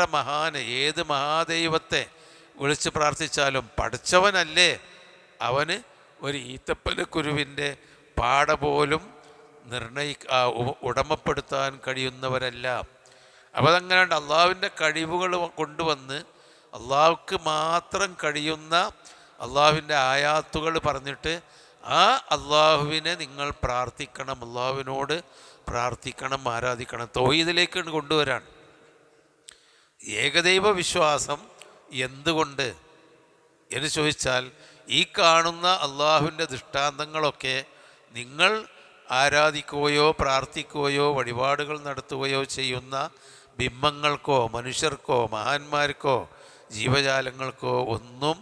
[SPEAKER 1] ഏത് മഹാദൈവത്തെ വിളിച്ച് പ്രാർത്ഥിച്ചാലും പഠിച്ചവനല്ലേ, അവന് ഒരു ഈത്തപ്പഴക്കുരുവിൻ്റെ പാട പോലും ഉടമപ്പെടുത്താൻ കഴിയുന്നവരല്ല. അപ്പോൾ അതങ്ങനെ അള്ളാഹുവിൻ്റെ കഴിവുകൾ കൊണ്ടുവന്ന് അള്ളാഹുക്ക് മാത്രം കഴിയുന്ന അള്ളാഹുവിൻ്റെ ആയാത്തുകൾ പറഞ്ഞിട്ട് ആ അള്ളാഹുവിനെ നിങ്ങൾ പ്രാർത്ഥിക്കണം, അള്ളാഹുവിനോട് പ്രാർത്ഥിക്കണം, ആരാധിക്കണം. തൗഹീദിലേക്ക് കൊണ്ടുവരാൻ. ഏകദൈവ വിശ്വാസം എന്തുകൊണ്ട് എന്ന് ചോദിച്ചാൽ, ഈ കാണുന്ന അള്ളാഹുവിൻ്റെ ദൃഷ്ടാന്തങ്ങളൊക്കെ നിങ്ങൾ ആരാധിക്കുകയോ പ്രാർത്ഥിക്കുകയോ വഴിപാടുകൾ നടത്തുകയോ ചെയ്യുന്ന ബിംബങ്ങൾക്കോ മനുഷ്യർക്കോ മഹാന്മാർക്കോ ജീവജാലങ്ങൾക്കോ ഒന്നും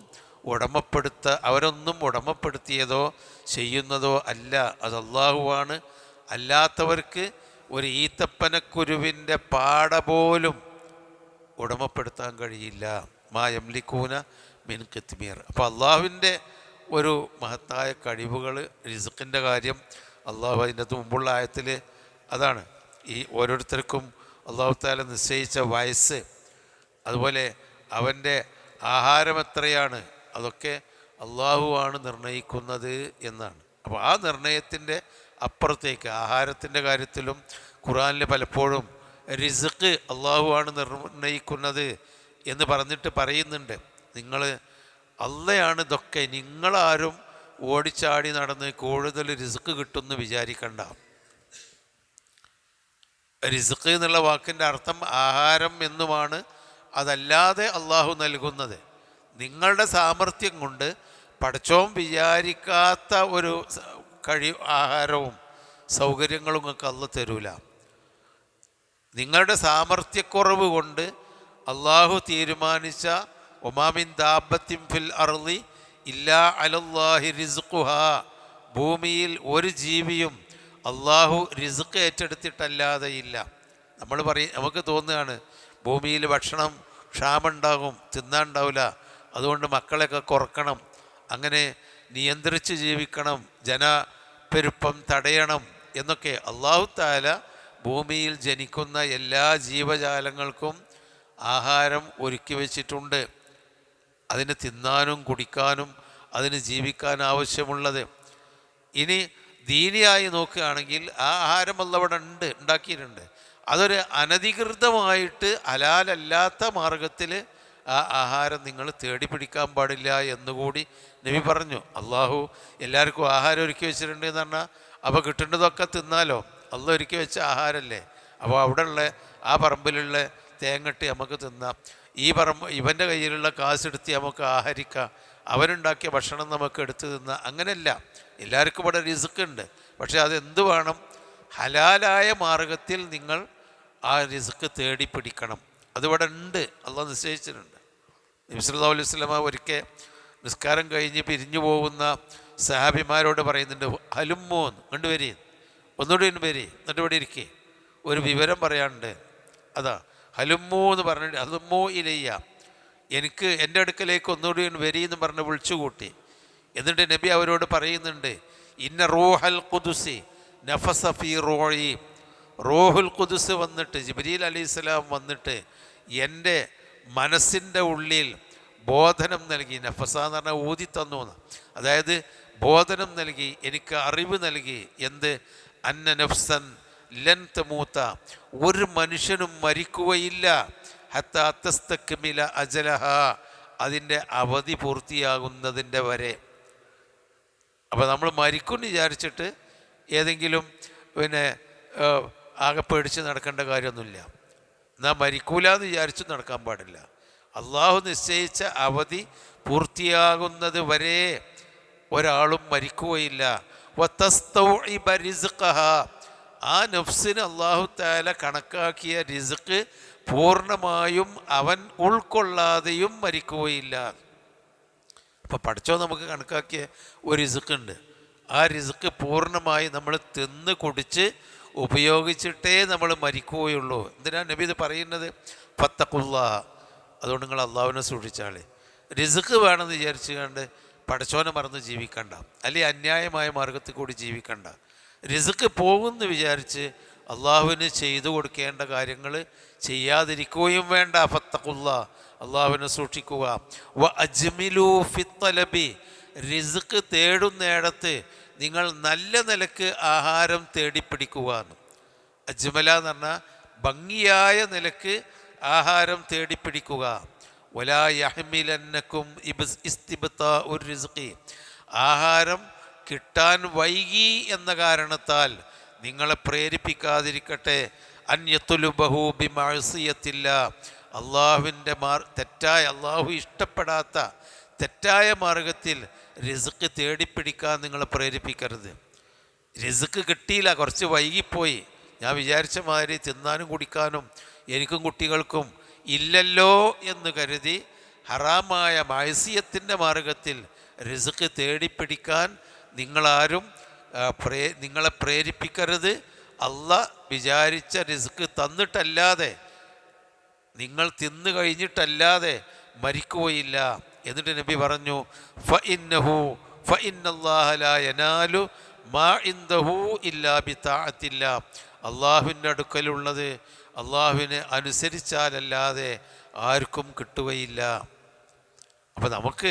[SPEAKER 1] അവരൊന്നും ഉടമപ്പെടുത്തിയതോ ചെയ്യുന്നതോ അല്ല. അത് അള്ളാഹുവാണ്. അല്ലാത്തവർക്ക് ഒരു ഈത്തപ്പനക്കുരുവിൻ്റെ പാട പോലും ഉടമപ്പെടുത്താൻ കഴിയില്ല. മാ യംലികൂന മിൻ ഖിത്മീർ. അപ്പോൾ അള്ളാഹുവിൻ്റെ ഒരു മഹത്തായ കഴിവുകൾ, റിസ്ക്കിൻ്റെ കാര്യം അള്ളാഹു അതിൻ്റെ മുമ്പുള്ള ആയത്തിൽ അതാണ്. ഈ ഓരോരുത്തർക്കും അള്ളാഹു തആല നിശ്ചയിച്ച വയസ്സ്, അതുപോലെ അവൻ്റെ ആഹാരം എത്രയാണ്, അതൊക്കെ അള്ളാഹുവാണ് നിർണയിക്കുന്നത് എന്നാണ്. അപ്പോൾ ആ നിർണയത്തിൻ്റെ അപ്പുറത്തേക്ക് ആഹാരത്തിൻ്റെ കാര്യത്തിലും ഖുർആനിൽ പലപ്പോഴും റിസ്ക് അള്ളാഹുവാണ് നിർണയിക്കുന്നത് എന്ന് പറഞ്ഞിട്ട് പറയുന്നുണ്ട്. നിങ്ങൾ അള്ളയാണ് ഇതൊക്കെ, നിങ്ങളാരും ഓടിച്ചാടി നടന്ന് കൂടുതൽ റിസ്ക് കിട്ടുമെന്ന് വിചാരിക്കണ്ട. റിസ്ക് എന്നുള്ള വാക്കിൻ്റെ അർത്ഥം ആഹാരം എന്നുമാണ്. അതല്ലാതെ അള്ളാഹു നൽകുന്നത് നിങ്ങളുടെ സാമർഥ്യം കൊണ്ട് പടച്ചോൻ വിചാരിക്കാത്ത ഒരു ആഹാരവും സൗകര്യങ്ങളും നിങ്ങൾക്ക് അള്ളാഹു തരൂല. നിങ്ങളുടെ സാമർഥ്യക്കുറവ് കൊണ്ട് അള്ളാഹു തീരുമാനിച്ച ഒമാമിൻ ദാബത്തിൻ ഫിൽ അർളി ഇല്ലാ അലല്ലാഹി റിസ്ഖുഹാ, ഭൂമിയിൽ ഒരു ജീവിയും അള്ളാഹു റിസ്ക് ഏറ്റെടുത്തിട്ടല്ലാതെ ഇല്ല. നമുക്ക് തോന്നുകയാണ് ഭൂമിയിൽ ഭക്ഷണം ക്ഷാമുണ്ടാകും, തിന്നാണ്ടാവില്ല, അതുകൊണ്ട് മക്കളെയൊക്കെ കുറക്കണം, അങ്ങനെ നിയന്ത്രിച്ച് ജീവിക്കണം, ജനപ്പെരുപ്പം തടയണം എന്നൊക്കെ. അള്ളാഹു തആല ഭൂമിയിൽ ജനിക്കുന്ന എല്ലാ ജീവജാലങ്ങൾക്കും ആഹാരം ഒരുക്കി വച്ചിട്ടുണ്ട്. അതിന് തിന്നാനും കുടിക്കാനും അതിന് ജീവിക്കാൻ ആവശ്യമുള്ളത്. ഇനി ദീനിയായി നോക്കുകയാണെങ്കിൽ ആ ആഹാരം അള്ളവിടെ ഉണ്ടാക്കിയിട്ടുണ്ട്. അതൊരു അനധികൃതമായിട്ട് ഹലാലല്ലാത്ത മാർഗത്തിൽ ആ ആഹാരം നിങ്ങൾ തേടി പിടിക്കാൻ പാടില്ല എന്നുകൂടി നബി പറഞ്ഞു. അള്ളാഹു എല്ലാവർക്കും ആഹാരം ഒരുക്കി വെച്ചിട്ടുണ്ട് എന്ന് പറഞ്ഞാൽ അപ്പോൾ കിട്ടേണ്ടതൊക്കെ തിന്നാലോ, അള്ളാഹ് ഒരുക്കി വെച്ച ആഹാരമല്ലേ. അപ്പോൾ അവിടെയുള്ള ആ പറമ്പിലുള്ള തേങ്ങട്ടി നമുക്ക് തിന്നാം, ഇവൻ്റെ കയ്യിലുള്ള കാശെടുത്ത് നമുക്ക് ആഹരിക്കാം, അവനുണ്ടാക്കിയ ഭക്ഷണം നമുക്ക് എടുത്ത് തിന്നാം. അങ്ങനെയല്ല, എല്ലാവർക്കും ഇവിടെ റിസ്ക് ഉണ്ട്. പക്ഷേ അതെന്ത് വേണം? ഹലാലായ മാർഗത്തിൽ നിങ്ങൾ ആ റിസ്ക് തേടി പിടിക്കണം. അതിവിടെ ഉണ്ട്, അള്ളാഹ് നിശ്ചയിച്ചിട്ടുണ്ട്. നബി സല്ലല്ലാഹു അലൈഹി വസല്ലമ ഒരിക്കൽ നിസ്കാരം കഴിഞ്ഞ് പിരിഞ്ഞു പോകുന്ന സഹാബിമാരോട് പറയുന്നുണ്ട്, ഹലുമ്മോന്ന് കണ്ടുവരി, ഒന്നുകൂടി വരി, എന്നിട്ട് ഇവിടെ ഇരിക്കേ, ഒരു വിവരം പറയാനുണ്ട്. അതാ ഹലുമ്മോ എന്ന് പറഞ്ഞിട്ട്, ഹലുമ്മോ ഇലയ്യ, എനിക്ക് എൻ്റെ അടുക്കലേക്ക് ഒന്നുകൂടി വരി എന്ന് പറഞ്ഞ് വിളിച്ചു കൂട്ടി. എന്നിട്ട് നബി അവരോട് പറയുന്നുണ്ട്, ഇന്ന റൂഹൽ ഖുദുസി നഫസ ഫീ റൂഹി, റൂഹുൽ ഖുദുസ് വന്നിട്ട്, ജിബ്രീൽ അലൈഹിസ്സലാം വന്നിട്ട് എൻ്റെ മനസ്സിൻ്റെ ഉള്ളിൽ ബോധനം നൽകി. നഫസ എന്ന് പറഞ്ഞാൽ ഊതി തന്നു, അതായത് ബോധനം നൽകി, എനിക്ക് അറിവ് നൽകി. എന്ത്? അന്ന നഫ്സൻ ലൻ തമൂത്ത, ഒരു മനുഷ്യനും മരിക്കുകയില്ല, ഹത്താ തസ്തക്മില അജലഹ, അതിൻ്റെ അവധി പൂർത്തിയാകുന്നതിൻ്റെ വരെ. അപ്പോൾ നമ്മൾ മരിക്കും വിചാരിച്ചിട്ട് ഏതെങ്കിലും ആകെ പേടിച്ച് നടക്കേണ്ട കാര്യമൊന്നുമില്ല. എന്നാൽ മരിക്കൂല എന്ന് വിചാരിച്ചു നടക്കാൻ പാടില്ല. അള്ളാഹു നിശ്ചയിച്ച അവധി പൂർത്തിയാകുന്നത് വരെ ഒരാളും മരിക്കുകയില്ല. വതസ്തൗഇബ റിസ്ഖഹ, ആ നഫ്സിന് അള്ളാഹു തആല കണക്കാക്കിയ റിസ്ക് പൂർണ്ണമായും അവൻ ഉൾക്കൊള്ളാതെയും മരിക്കുകയില്ല. അപ്പോൾ പഠിച്ചോ നമുക്ക് കണക്കാക്കിയ ഒരു റിസ്ക് ഉണ്ട്. ആ റിസ്ക് പൂർണ്ണമായി നമ്മൾ തിന്ന് കുടിച്ച് ഉപയോഗിച്ചിട്ടേ നമ്മൾ മരിക്കുകയുള്ളൂ. എന്തിനാണ് നബി ഇത് പറയുന്നത്? ഫത്തഖുല്ലാഹ, അതുകൊണ്ട് നിങ്ങൾ അള്ളാഹുവിനെ സൂക്ഷിച്ചാളേ. റിസ്ക് വേണമെന്ന് വിചാരിച്ചു കണ്ട് പടച്ചോനെ മറന്ന് ജീവിക്കണ്ട, അല്ലെങ്കിൽ അന്യായമായ മാർഗത്തിൽ കൂടി ജീവിക്കണ്ട. റിസ്ക് പോകുമെന്ന് വിചാരിച്ച് അള്ളാഹുവിന് ചെയ്തു കൊടുക്കേണ്ട കാര്യങ്ങൾ ചെയ്യാതിരിക്കുകയും വേണ്ട. ഫത്തഖുല്ലാഹ, അള്ളാഹുവിനെ സൂക്ഷിക്കുക. വ അജ്മിലു ഫിത്തലബി, റിസ്ക് തേടുന്നിടത്ത് നിങ്ങൾ നല്ല നിലക്ക് ആഹാരം തേടിപ്പിടിക്കുക. അജ്മല എന്ന് പറഞ്ഞാൽ ഭംഗിയായ നിലക്ക് ആഹാരം തേടിപ്പിടിക്കുക. വലാ യഹ്മിലന്നക്കും ഇസ്തിബ്താഉ റിസ്ഖി, ആഹാരം കിട്ടാൻ വൈകി എന്ന കാരണത്താൽ നിങ്ങളെ പ്രേരിപ്പിക്കാതിരിക്കട്ടെ. അൻ യത്ലുബഹു ബിമഅസിയത്തില്ലാ, അള്ളാഹുവിൻ്റെ തെറ്റായ, അള്ളാഹു ഇഷ്ടപ്പെടാത്ത തെറ്റായ മാർഗത്തിൽ റിസ്ക് തേടിപ്പിടിക്കാൻ നിങ്ങളെ പ്രേരിപ്പിക്കരുത്. റിസ്ക് കിട്ടിയില്ല, കുറച്ച് വൈകിപ്പോയി, ഞാൻ വിചാരിച്ച മാതിരി തിന്നാനും കുടിക്കാനും എനിക്കും കുട്ടികൾക്കും ഇല്ലല്ലോ എന്ന് കരുതി ഹറാമായ മഅസിയത്തിൻ്റെ മാർഗത്തിൽ റിസ്ക് തേടിപ്പിടിക്കാൻ നിങ്ങളാരും നിങ്ങളെ പ്രേരിപ്പിക്കരുത്. അള്ളാഹ് വിചാരിച്ച റിസ്ക് തന്നിട്ടല്ലാതെ, നിങ്ങൾ തിന്നു കഴിഞ്ഞിട്ടല്ലാതെ മരിക്കുകയില്ല. എന്നിട്ട് നബി പറഞ്ഞു, ഫഇന്നല്ലാഹ ലാ യനാലു മാ ഇൻദഹു ഇല്ലാ ബിതാഅത്തില്ലാ, അള്ളാഹുവിൻ്റെ അടുക്കലുള്ളത് അള്ളാഹുവിനെ അനുസരിച്ചാലല്ലാതെ ആർക്കും കിട്ടുകയില്ല. അപ്പോൾ നമുക്ക്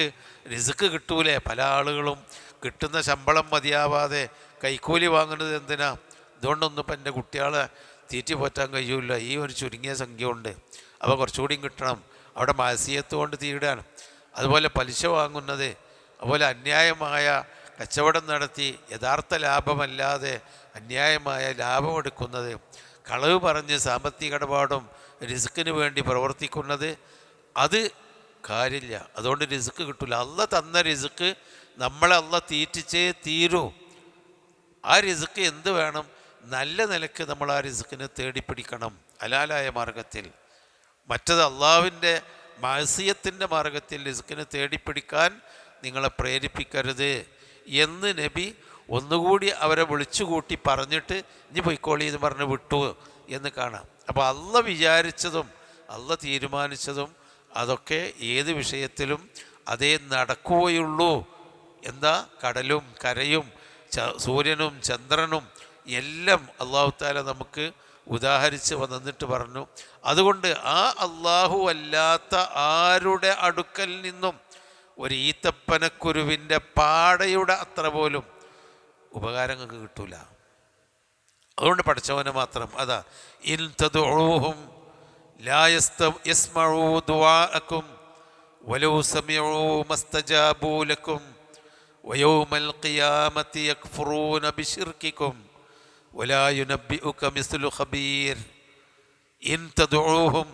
[SPEAKER 1] റിസ്ക് കിട്ടൂലേ? പല ആളുകളും കിട്ടുന്ന ശമ്പളം മതിയാവാതെ കൈക്കൂലി വാങ്ങുന്നത് എന്തിനാ? ഇതുകൊണ്ടൊന്നും ഇപ്പം എൻ്റെ കുട്ടികളെ തീറ്റി പോറ്റാൻ കഴിയില്ല, ഈ ഒരു ചുരുങ്ങിയ സംഖ്യ ഉണ്ട്, അപ്പോൾ കുറച്ചുകൂടിയും കിട്ടണം, അവിടെ മാസിയത്ത് കൊണ്ട് തീടാണ്. അതുപോലെ പലിശ വാങ്ങുന്നത്, അതുപോലെ അന്യായമായ കച്ചവടം നടത്തി യഥാർത്ഥ ലാഭമല്ലാതെ അന്യായമായ ലാഭമെടുക്കുന്നത്, കളവ് പറഞ്ഞ് സാമ്പത്തിക ഇടപാടും റിസ്ക്കിന് വേണ്ടി പ്രവർത്തിക്കുന്നത് അത് കാര്യമില്ല. അതുകൊണ്ട് റിസ്ക് കിട്ടില്ല. അള്ള തന്ന റിസ്ക് നമ്മളെ അള്ള തീറ്റിച്ചേ തീരൂ. ആ റിസ്ക് എന്ത് വേണം? നല്ല നിലക്ക് നമ്മൾ ആ റിസ്ക്കിനെ തേടിപ്പിടിക്കണം, ഹലാലായ മാർഗത്തിൽ. മറ്റത് അള്ളാഹുവിൻ്റെ മഅസിയത്തിൻ്റെ മാർഗത്തിൽ റിസ്ക്കിനെ തേടിപ്പിടിക്കാൻ നിങ്ങളെ പ്രേരിപ്പിക്കരുത് എന്ന് നബി ഒന്നുകൂടി അവരെ വിളിച്ചുകൂട്ടി പറഞ്ഞിട്ട് ഇനി പൊയ്ക്കോളി എന്ന് പറഞ്ഞ് വിട്ടു എന്ന് കാണാം. അപ്പോൾ അള്ള വിചാരിച്ചതും അള്ള തീരുമാനിച്ചതും അതൊക്കെ ഏത് വിഷയത്തിലും അതേ നടക്കുകയുള്ളൂ. എന്താ? കടലും കരയും സൂര്യനും ചന്ദ്രനും എല്ലാം അള്ളാഹു തആല നമുക്ക് ഉദാഹരിച്ച് വന്നിട്ട് പറഞ്ഞു. അതുകൊണ്ട് ആ അള്ളാഹു അല്ലാത്ത ആരുടെ അടുക്കൽ നിന്നും ഒരു ഈത്തപ്പനക്കുരുവിൻ്റെ പാടയുടെ അത്ര പോലും ഉപകാരങ്ങൾക്ക് കിട്ടൂല. അതുകൊണ്ട് പഠിച്ചവനെ മാത്രം അതാ ഇൻ തദ്ഉഹും ലാ യസ്മഉ ദുആഅക്കും വലൗ സമിഉ മസ്തജാബു ലക്കും വയൗമൽ ഖിയാമത്തി യക്ഫുറൂന ബിശിർകിക്കും വലാ യുനബ്ബിഉക മിസ്ലു ഖബീർ. ഇൻ തദ്ഉഹും,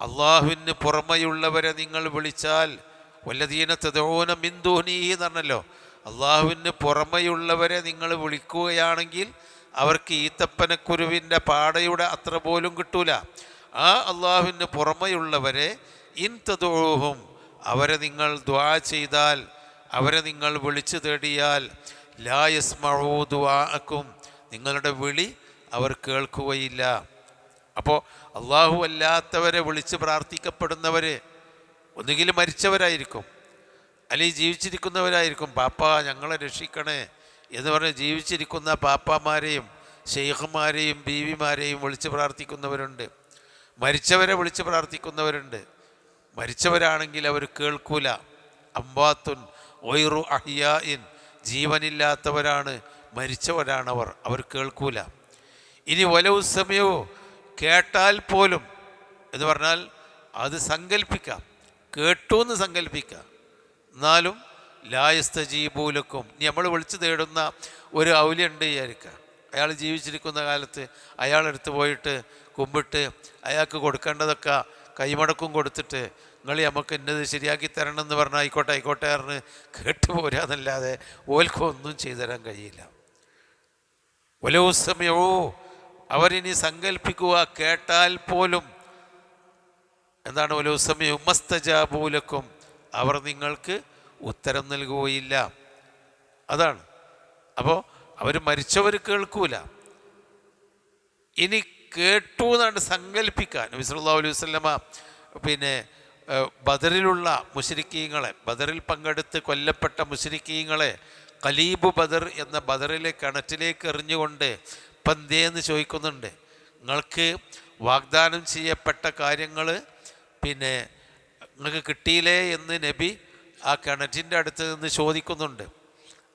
[SPEAKER 1] അള്ളാഹുവിന് പുറമെയുള്ളവരെ നിങ്ങൾ വിളിച്ചാൽ, വല്ലദീന തദ്ഊന മിൻ ദൂനിഹി എന്നല്ലോ, അള്ളാഹുവിന് പുറമെയുള്ളവരെ നിങ്ങൾ വിളിക്കുകയാണെങ്കിൽ അവർക്ക് ഈത്തപ്പനക്കുരുവിൻ്റെ പാടയുടെ അത്ര പോലും കിട്ടൂല. ആ അള്ളാഹുവിന് പുറമെയുള്ളവരെ ഇൻ തദ്ഊഹും, അവരെ നിങ്ങൾ ദുആ ചെയ്താൽ, അവരെ നിങ്ങൾ വിളിച്ചു തേടിയാൽ, ലാ യസ്മഉ ദുആഅക്കും, നിങ്ങളുടെ വിളി അവർ കേൾക്കുകയില്ല. അപ്പോൾ അള്ളാഹു അല്ലാത്തവരെ വിളിച്ച് പ്രാർത്ഥിക്കപ്പെടുന്നവർ ഒന്നുകിൽ മരിച്ചവരായിരിക്കും, അല്ലെങ്കിൽ ജീവിച്ചിരിക്കുന്നവരായിരിക്കും. പാപ്പ ഞങ്ങളെ രക്ഷിക്കണേ എന്ന് പറഞ്ഞ് ജീവിച്ചിരിക്കുന്ന പാപ്പാമാരെയും ഷെയ്ഖുമാരെയും ബീവിമാരെയും വിളിച്ച് പ്രാർത്ഥിക്കുന്നവരുണ്ട്. മരിച്ചവരെ വിളിച്ച് പ്രാർത്ഥിക്കുന്നവരുണ്ട്. മരിച്ചവരാണെങ്കിൽ അവർ കേൾക്കൂല. അംവാത്തുൻ ഒയ്റു അഹിയായിൻ, ജീവനില്ലാത്തവരാണ്, മരിച്ചവരാണവർ, അവർ കേൾക്കൂല. ഇനി വലൗ സമയോ, കേട്ടാൽ പോലും എന്ന് പറഞ്ഞാൽ അത് സങ്കല്പിക്കാം, കേട്ടു എന്ന് സങ്കല്പിക്കാം. എന്നാലും ലായസ്തജീബൂലക്കും, നമ്മൾ വിളിച്ചു തേടുന്ന ഒരു ഔലിയുണ്ട് വിചാരിക്കുക. അയാൾ ജീവിച്ചിരിക്കുന്ന കാലത്ത് അയാളെടുത്ത് പോയിട്ട് കുമ്പിട്ട് അയാൾക്ക് കൊടുക്കേണ്ടതൊക്കെ കൈമടക്കും കൊടുത്തിട്ട് നിങ്ങൾ നമുക്ക് ഇന്നത് ശരിയാക്കി തരണം എന്ന് പറഞ്ഞാൽ ആയിക്കോട്ടെ ആയിക്കോട്ടെ പറഞ്ഞ് കേട്ടുപോരാന്നല്ലാതെ ഓൽക്കൊന്നും ചെയ്തു തരാൻ കഴിയില്ല. വലൗ സമയോ, അവരിനി സങ്കല്പിക്കുക, കേട്ടാൽ പോലും എന്താണ് വലൗ സമയോ മസ്തജാബൂലക്കും, അവർ നിങ്ങൾക്ക് ഉത്തരം നൽകുകയില്ല. അതാണ്. അപ്പോൾ അവർ മരിച്ചവർ കേൾക്കൂല. ഇനി കേട്ടു എന്നാണ് സങ്കല്പിക്കാൻ. നബി സല്ലല്ലാഹു അലൈഹി വസല്ലമ പിന്നെ ബദറിലുള്ള മുശ്രിക്കീങ്ങളെ, ബദറിൽ പങ്കെടുത്ത് കൊല്ലപ്പെട്ട മുശ്രിക്കീങ്ങളെ ഖലീബു ബദർ എന്ന ബദറിലെ കിണറ്റിലേക്ക് എറിഞ്ഞുകൊണ്ട് പന്തേന്ന് ചോദിക്കുന്നുണ്ട്. നിങ്ങൾക്ക് വാഗ്ദാനം ചെയ്യപ്പെട്ട കാര്യങ്ങൾ പിന്നെ നിങ്ങൾക്ക് കിട്ടിയില്ലേ എന്ന് നബി ആ കിണറ്റിൻ്റെ അടുത്ത് നിന്ന് ചോദിക്കുന്നുണ്ട്.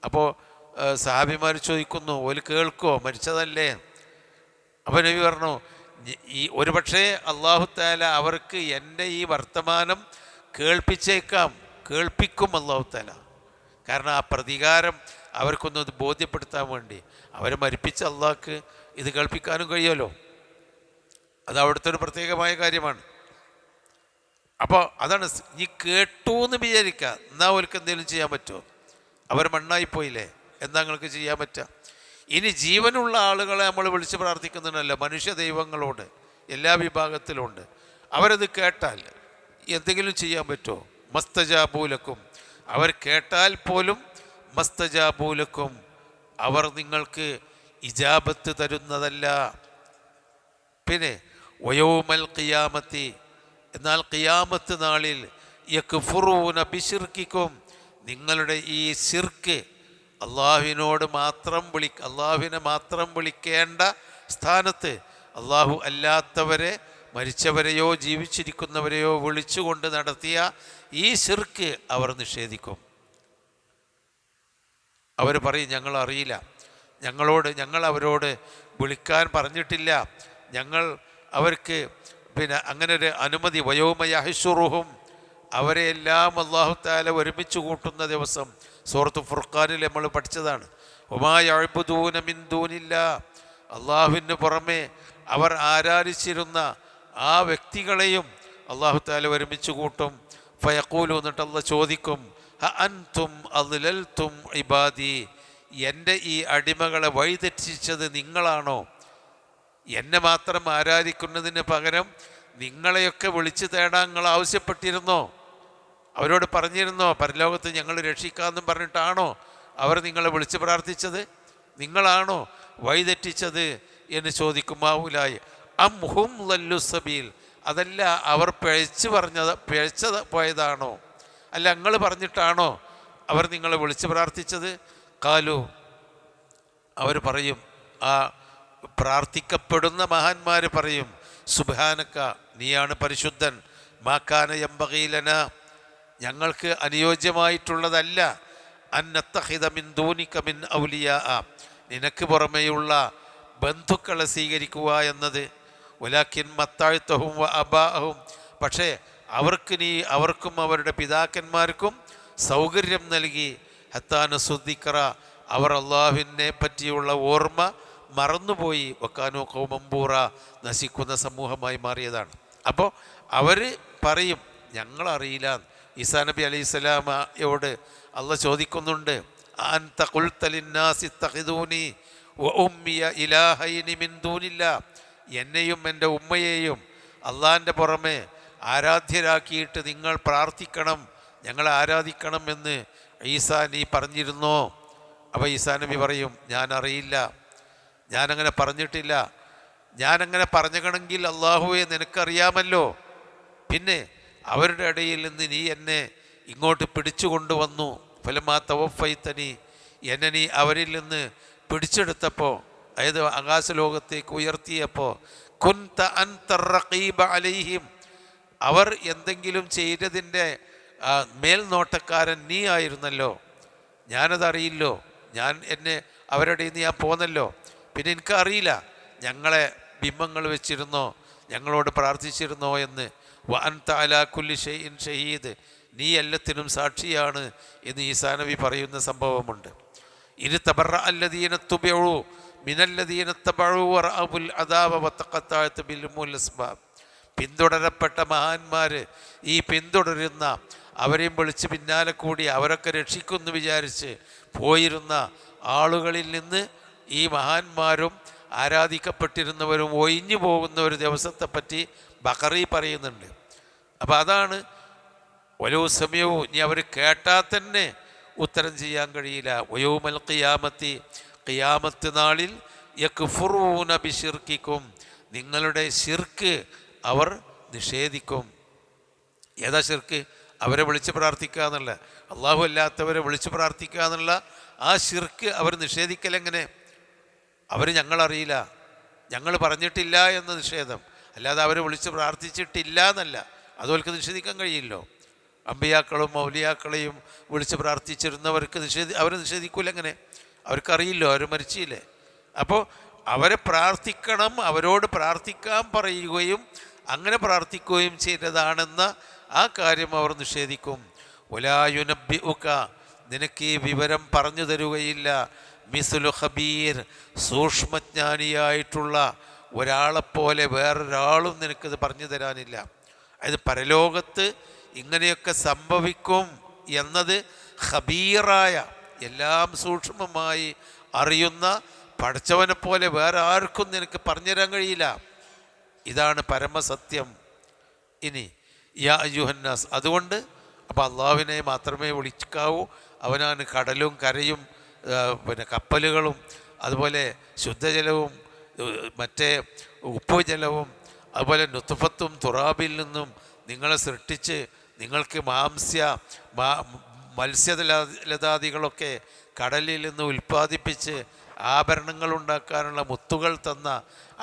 [SPEAKER 1] അപ്പോൾ സഹാബിമാർ ചോദിക്കുന്നു, ഓല് കേൾക്കുമോ, മരിച്ചതല്ലേ? അപ്പോൾ നബി പറഞ്ഞു, ഈ ഒരു പക്ഷേ അല്ലാഹു തആല അവർക്ക് എൻ്റെ ഈ വർത്തമാനം കേൾപ്പിച്ചേക്കാം, കേൾപ്പിക്കും അല്ലാഹു തആല. കാരണം ആ പ്രതികാരം അവർക്കൊന്നും ഇത് ബോധ്യപ്പെടുത്താൻ വേണ്ടി അവരെ മരിപ്പിച്ച അള്ളാഹ്ക്ക് ഇത് കേൾപ്പിക്കാനും കഴിയുമല്ലോ. അത് അവിടുത്തെ ഒരു പ്രത്യേകമായ കാര്യമാണ്. അപ്പോൾ അതാണ് ഈ കേട്ടു എന്ന് വിചാരിക്കുക. എന്നാൽ അവർക്ക് എന്തെങ്കിലും ചെയ്യാൻ പറ്റുമോ? അവർ മണ്ണായിപ്പോയില്ലേ, എന്താ നിങ്ങൾക്ക് ചെയ്യാൻ പറ്റുക? ഇനി ജീവനുള്ള ആളുകളെ നമ്മൾ വിളിച്ച് പ്രാർത്ഥിക്കുന്നുണ്ടല്ലോ, മനുഷ്യ ദൈവങ്ങളോട് എല്ലാ വിഭാഗത്തിലുണ്ട്. അവരത് കേട്ടാൽ എന്തെങ്കിലും ചെയ്യാൻ പറ്റുമോ? മസ്തജാബൂലക്കും, അവർ കേട്ടാൽ പോലും മസ്തജാബൂലക്കും, അവർ നിങ്ങൾക്ക് ഇജാബത്ത് തരുന്നതല്ല. പിന്നെ വയൗമൽ ഖിയാമത്തി, എന്നാൽ ഖിയാമത്ത് നാളിൽ യക്ഫുറൂന ബിശിർക്കിക്കും, നിങ്ങളുടെ ഈ ശിർക്ക്, അള്ളാഹുവിനോട് മാത്രം അള്ളാഹുവിനെ മാത്രം വിളിക്കേണ്ട സ്ഥാനത്ത് അള്ളാഹു അല്ലാത്തവരെ, മരിച്ചവരെയോ ജീവിച്ചിരിക്കുന്നവരെയോ വിളിച്ചുകൊണ്ട് നടത്തിയ ഈ ശിർക്ക് അവർ നിഷേധിക്കും. അവർ പറയും, ഞങ്ങൾ അറിയില്ല, ഞങ്ങൾ അവരോട് വിളിക്കാൻ പറഞ്ഞിട്ടില്ല, ഞങ്ങൾ അവർക്ക് പിന്നെ അങ്ങനെ ഒരു അനുമതി. വയൗമ യഹ്ശുറുഹും, അവരെ എല്ലാം അല്ലാഹു തആല ഒരുമിച്ച് കൂട്ടുന്ന ദിവസം സൂറത്ത് ഫുർഖാനിൽ നമ്മൾ പഠിച്ചതാണ്. വമാ യഅ്ബുദൂന മിൻ ദൂനില്ലാ, അള്ളാഹുവിന് പുറമെ അവർ ആരാധിച്ചിരുന്ന ആ വ്യക്തികളെയും അല്ലാഹു തആല ഒരുമിച്ച് കൂട്ടും. ഫയഖൂലു, എന്നിട്ട് അല്ലാഹ് ചോദിക്കും, ഹ അൻതും അദ്ലൽതും ഇബാദി, എൻ്റെ ഈ അടിമകളെ വഴിതെറ്റിച്ചത് നിങ്ങളാണോ? എന്നെ മാത്രം ആരാധിക്കുന്നതിന് പകരം നിങ്ങളെയൊക്കെ വിളിച്ചു തേടാൻ നിങ്ങൾ ആവശ്യപ്പെട്ടിരുന്നോ? അവരോട് പറഞ്ഞിരുന്നോ പരലോകത്ത് ഞങ്ങൾ രക്ഷിക്കാമെന്നും പറഞ്ഞിട്ടാണോ അവർ നിങ്ങളെ വിളിച്ച് പ്രാർത്ഥിച്ചത്? നിങ്ങളാണോ വഴിതെറ്റിച്ചത് എന്ന് ചോദിക്കും. മാവുലായി അം ഹും ലല്ലു സബീൽ, അതല്ല അവർ പിഴച്ച പോയതാണോ? അല്ല നിങ്ങൾ പറഞ്ഞിട്ടാണോ അവർ നിങ്ങളെ വിളിച്ച് പ്രാർത്ഥിച്ചത്? കാലു, അവർ പറയും, ആ പ്രാർത്ഥിക്കപ്പെടുന്ന മഹാന്മാർ പറയും, സുബ്ഹാനക, നീയാണ് പരിശുദ്ധൻ, മാക്കാന യംബഗീലന, ഞങ്ങൾക്ക് അനുയോജ്യമായിട്ടുള്ളതല്ല, അന്നത്തഖിദ മിൻ ദൂനിക മിൻ ഔലിയാ, നിനക്ക് പുറമെയുള്ള ബന്ധുക്കളെ സ്വീകരിക്കുക എന്നത്. വലാകിൻ മത്താഴ്ത്തഹും വ അബാഅഹും, പക്ഷേ അവർക്കും അവരുടെ പിതാക്കന്മാർക്കും സൗകര്യം നൽകി. ഹത്താന സുദ്ദിഖറ, അവർ അള്ളാഹുവിനെ പറ്റിയുള്ള ഓർമ്മ മറന്നുപോയി. വക്കാനോ കൗമമ്പൂറ, നശിക്കുന്ന സമൂഹമായി മാറിയതാണ്. അപ്പോൾ അവർ പറയും ഞങ്ങളറിയില്ല. ഈസാ നബി അലൈഹിസ്സലാമയോട് അള്ളാഹ് ചോദിക്കുന്നുണ്ട്, അൻത ഖുൽത ലിന്നാസി ഇത്തഖിദൂനി വ ഉമ്മിയ ഇലാഹൈനി മിൻ ദൂനില്ലാ, എന്നെയും എൻ്റെ ഉമ്മയെയും അള്ളാഹിൻ്റെ പുറമെ ആരാധ്യരാക്കിയിട്ട് നിങ്ങൾ പ്രാർത്ഥിക്കണം, ഞങ്ങളെ ആരാധിക്കണം എന്ന് ഈസാ നീ പറഞ്ഞിരുന്നോ? അപ്പോൾ ഈസാ നബി പറയും, ഞാൻ അറിയില്ല, ഞാനങ്ങനെ പറഞ്ഞിട്ടില്ല. ഞാനങ്ങനെ പറഞ്ഞണമെങ്കിൽ അള്ളാഹുവെ നിനക്കറിയാമല്ലോ. പിന്നെ അവരുടെ ഇടയിൽ നിന്ന് നീ എന്നെ ഇങ്ങോട്ട് പിടിച്ചു കൊണ്ടുവന്നു. ഫലമാ തവഫൈതനി, എന്നെ നീ അവരിൽ നിന്ന് പിടിച്ചെടുത്തപ്പോൾ, അതായത് ആകാശലോകത്തേക്ക് ഉയർത്തിയപ്പോൾ, കുൻത അൻത റഖീബ അലൈഹിം, അവർ എന്തെങ്കിലും ചെയ്തതിൻ്റെ മേൽനോട്ടക്കാരൻ നീ ആയിരുന്നല്ലോ. ഞാനതറിയില്ലോ, എന്നെ അവരുടെ നിന്ന് ഞാൻ പോന്നല്ലോ. പിന്നെ എനിക്കറിയില്ല ഞങ്ങളെ ബിംബങ്ങൾ വെച്ചിരുന്നോ, ഞങ്ങളോട് പ്രാർത്ഥിച്ചിരുന്നോ എന്ന്. വ അൻത അലാ കുല്ലി ഷൈഇൻ ഷഹീദ്, നീ എല്ലാത്തിനും സാക്ഷിയാണ് എന്ന് ഈസാ നബി പറയുന്ന സംഭവമുണ്ട്. ഇനി തബറ അല്ലദീന തുബിഉ മിനല്ലദീന തബഉ വറഅബുൽ അദാബ വതഖത്തഅത ബിൽമുൽ അസ്ബാബ്, പിന്തുടരപ്പെട്ട മഹാന്മാർ ഈ പിന്തുടരുന്ന അവരെയും വിളിച്ച് പിന്നാലെ കൂടി അവരൊക്കെ രക്ഷിക്കുമെന്ന് വിചാരിച്ച് പോയിരുന്ന ആളുകളിൽ നിന്ന് ഈ മഹാന്മാരും ആരാധിക്കപ്പെട്ടിരുന്നവരും ഒഴിഞ്ഞു പോകുന്ന ഒരു ദിവസത്തെപ്പറ്റി ബഖറി പറയുന്നുണ്ട്. അപ്പോൾ അതാണ് ഓരോ സമയവും ഇനി അവർ കേട്ടാൽ തന്നെ ഉത്തരം ചെയ്യാൻ കഴിയില്ല. വയൗമൽ ഖിയാമത്തി, ഖിയാമത്ത് നാളിൽ യക്ഫുറൂന ബിശിർക്കിക്കും, നിങ്ങളുടെ ശിർക്ക് അവർ നിഷേധിക്കും. ഏതാ ശിർക്ക്? അവരെ വിളിച്ച് പ്രാർത്ഥിക്കുക എന്നുള്ള, അള്ളാഹു അല്ലാത്തവരെ വിളിച്ച് പ്രാർത്ഥിക്കുക എന്നുള്ള ആ ശിർക്ക് അവർ നിഷേധിക്കലെങ്ങനെ? അവർ ഞങ്ങളറിയില്ല, ഞങ്ങൾ പറഞ്ഞിട്ടില്ല എന്ന നിഷേധം, അല്ലാതെ അവരെ വിളിച്ച് പ്രാർത്ഥിച്ചിട്ടില്ല എന്നല്ല. അതുപോലെ നിഷേധിക്കാൻ കഴിയില്ലോ. അമ്പിയാക്കളും മൗലിയാക്കളെയും വിളിച്ച് പ്രാർത്ഥിച്ചിരുന്നവർക്ക് അവർ നിഷേധിക്കൂല. എങ്ങനെ? അവർക്കറിയില്ലോ, അവർ മരിച്ചില്ലേ. അപ്പോൾ അവരെ പ്രാർത്ഥിക്കണം, അവരോട് പ്രാർത്ഥിക്കാൻ പറയുകയും അങ്ങനെ പ്രാർത്ഥിക്കുകയും ചെയ്തതാണെന്ന ആ കാര്യം അവർ നിഷേധിക്കും. വലാ യുനബ്ബിഉക, നിനക്ക് ഈ വിവരം പറഞ്ഞു തരുകയില്ല. മിസ്ലു ഖബീർ, സൂക്ഷ്മജ്ഞാനിയായിട്ടുള്ള ഒരാളെപ്പോലെ വേറൊരാളും നിനക്കിത് പറഞ്ഞു തരാനില്ല. അതായത് പരലോകത്ത് ഇങ്ങനെയൊക്കെ സംഭവിക്കും എന്നത് ഖബീറായ, എല്ലാം സൂക്ഷ്മമായി അറിയുന്ന പഠിച്ചവനെ പോലെ വേറെ ആർക്കും നിനക്ക് പറഞ്ഞു തരാൻ കഴിയില്ല. ഇതാണ് പരമസത്യം. ഇനി യാ അയ്യുഹന്നാസ്, അതുകൊണ്ട് അപ്പോൾ അള്ളാഹുവിനെ മാത്രമേ വിളിക്കാവൂ. അവനാണ് കടലും കരയും പിന്നെ കപ്പലുകളും അതുപോലെ ശുദ്ധജലവും മറ്റേ ഉപ്പുജലവും അതുപോലെ നുത്ഫത്തും തുറാബിൽ നിന്നും നിങ്ങളെ സൃഷ്ടിച്ച് നിങ്ങൾക്ക് മത്സ്യലതാദികളൊക്കെ കടലിൽ നിന്ന് ഉൽപ്പാദിപ്പിച്ച് ആഭരണങ്ങൾ ഉണ്ടാക്കാനുള്ള മുത്തുകൾ തന്ന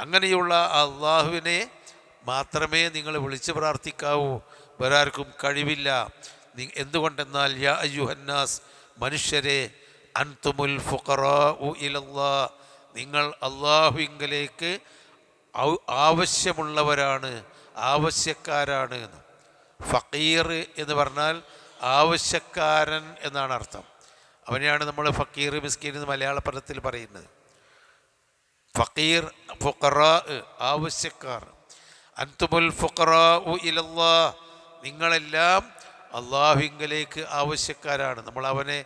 [SPEAKER 1] അങ്ങനെയുള്ള അള്ളാഹുവിനെ മാത്രമേ നിങ്ങൾ വിളിച്ച് പ്രാർത്ഥിക്കാവൂ. വേറെ ആർക്കും കഴിവില്ല. എന്തുകൊണ്ടെന്നാൽ യാ അയ്യുഹന്നാസ്, മനുഷ്യരെ, അൻതുമുൽ ഫുഖറാഉ ഇലല്ലാഹ്, നിങ്ങൾ അള്ളാഹുവിങ്കലേക്ക് ആവശ്യമുള്ളവരാണ്, ആവശ്യക്കാരാണ്. ഫക്കീർ എന്ന് പറഞ്ഞാൽ ആവശ്യക്കാരൻ എന്നാണ് അർത്ഥം. അവനെയാണ് നമ്മൾ ഫക്കീർ മിസ്കീൻ എന്ന് മലയാള പദത്തിൽ പറയുന്നത്. ഫക്കീർ, ഫുഖറാ ആവശ്യക്കാർ. അൻതുമുൽ ഫുഖറാഉ ഇലല്ലാഹ്, നിങ്ങളെല്ലാം അള്ളാഹുവിങ്കലേക്ക് ആവശ്യക്കാരാണ്. നമ്മൾ അവനെ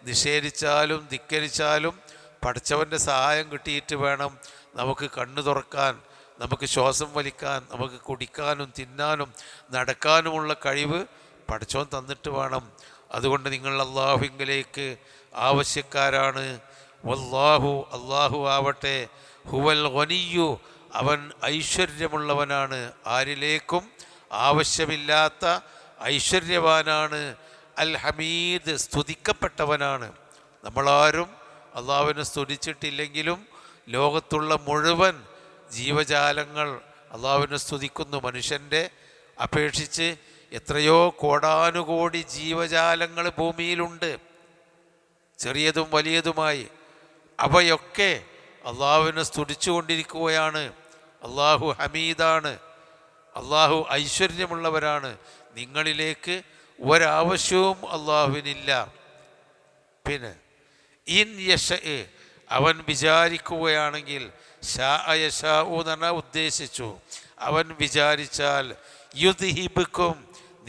[SPEAKER 1] നിഷേധിച്ചാലും ധിക്കരിച്ചാലും പഠിച്ചവൻ്റെ സഹായം കിട്ടിയിട്ട് വേണം നമുക്ക് കണ്ണു തുറക്കാൻ, നമുക്ക് ശ്വാസം വലിക്കാൻ, നമുക്ക് കുടിക്കാനും തിന്നാനും നടക്കാനുമുള്ള കഴിവ് പഠിച്ചവൻ തന്നിട്ട് വേണം. അതുകൊണ്ട് നിങ്ങൾ അള്ളാഹുവിങ്കലേക്ക് ആവശ്യക്കാരാണ്. വല്ലാഹു, അള്ളാഹു ആവട്ടെ, ഹുവൽ ഗനിയ്യു, അവൻ ഐശ്വര്യമുള്ളവനാണ്, ആരിലേക്കും ആവശ്യമില്ലാത്ത ഐശ്വര്യവാനാണ്. അൽ ഹമീദ്, സ്തുതിക്കപ്പെട്ടവനാണ്. നമ്മളാരും അള്ളാഹുവിനെ സ്തുതിച്ചിട്ടില്ലെങ്കിലും ലോകത്തുള്ള മുഴുവൻ ജീവജാലങ്ങൾ അള്ളാഹുവിനെ സ്തുതിക്കുന്നു. മനുഷ്യൻ്റെ അപേക്ഷിച്ച് എത്രയോ കോടാനുകോടി ജീവജാലങ്ങൾ ഭൂമിയിലുണ്ട്, ചെറിയതും വലിയതുമായി. അവയൊക്കെ അള്ളാഹുവിനെ സ്തുതിച്ചു കൊണ്ടിരിക്കുകയാണ്. അള്ളാഹു ഹമീദാണ്, അള്ളാഹു ഐശ്വര്യമുള്ളവരാണ്. നിങ്ങളിലേക്ക് ഒരാവശ്യവും അള്ളാഹുവിനില്ല. പിന്നെ ഇൻ യശ, അവൻ വിചാരിക്കുകയാണെങ്കിൽ, ഷാ യശാ എന്ന് പറഞ്ഞാൽ ഉദ്ദേശിച്ചു, അവൻ വിചാരിച്ചാൽ യുദ്ഹിബുക്കും,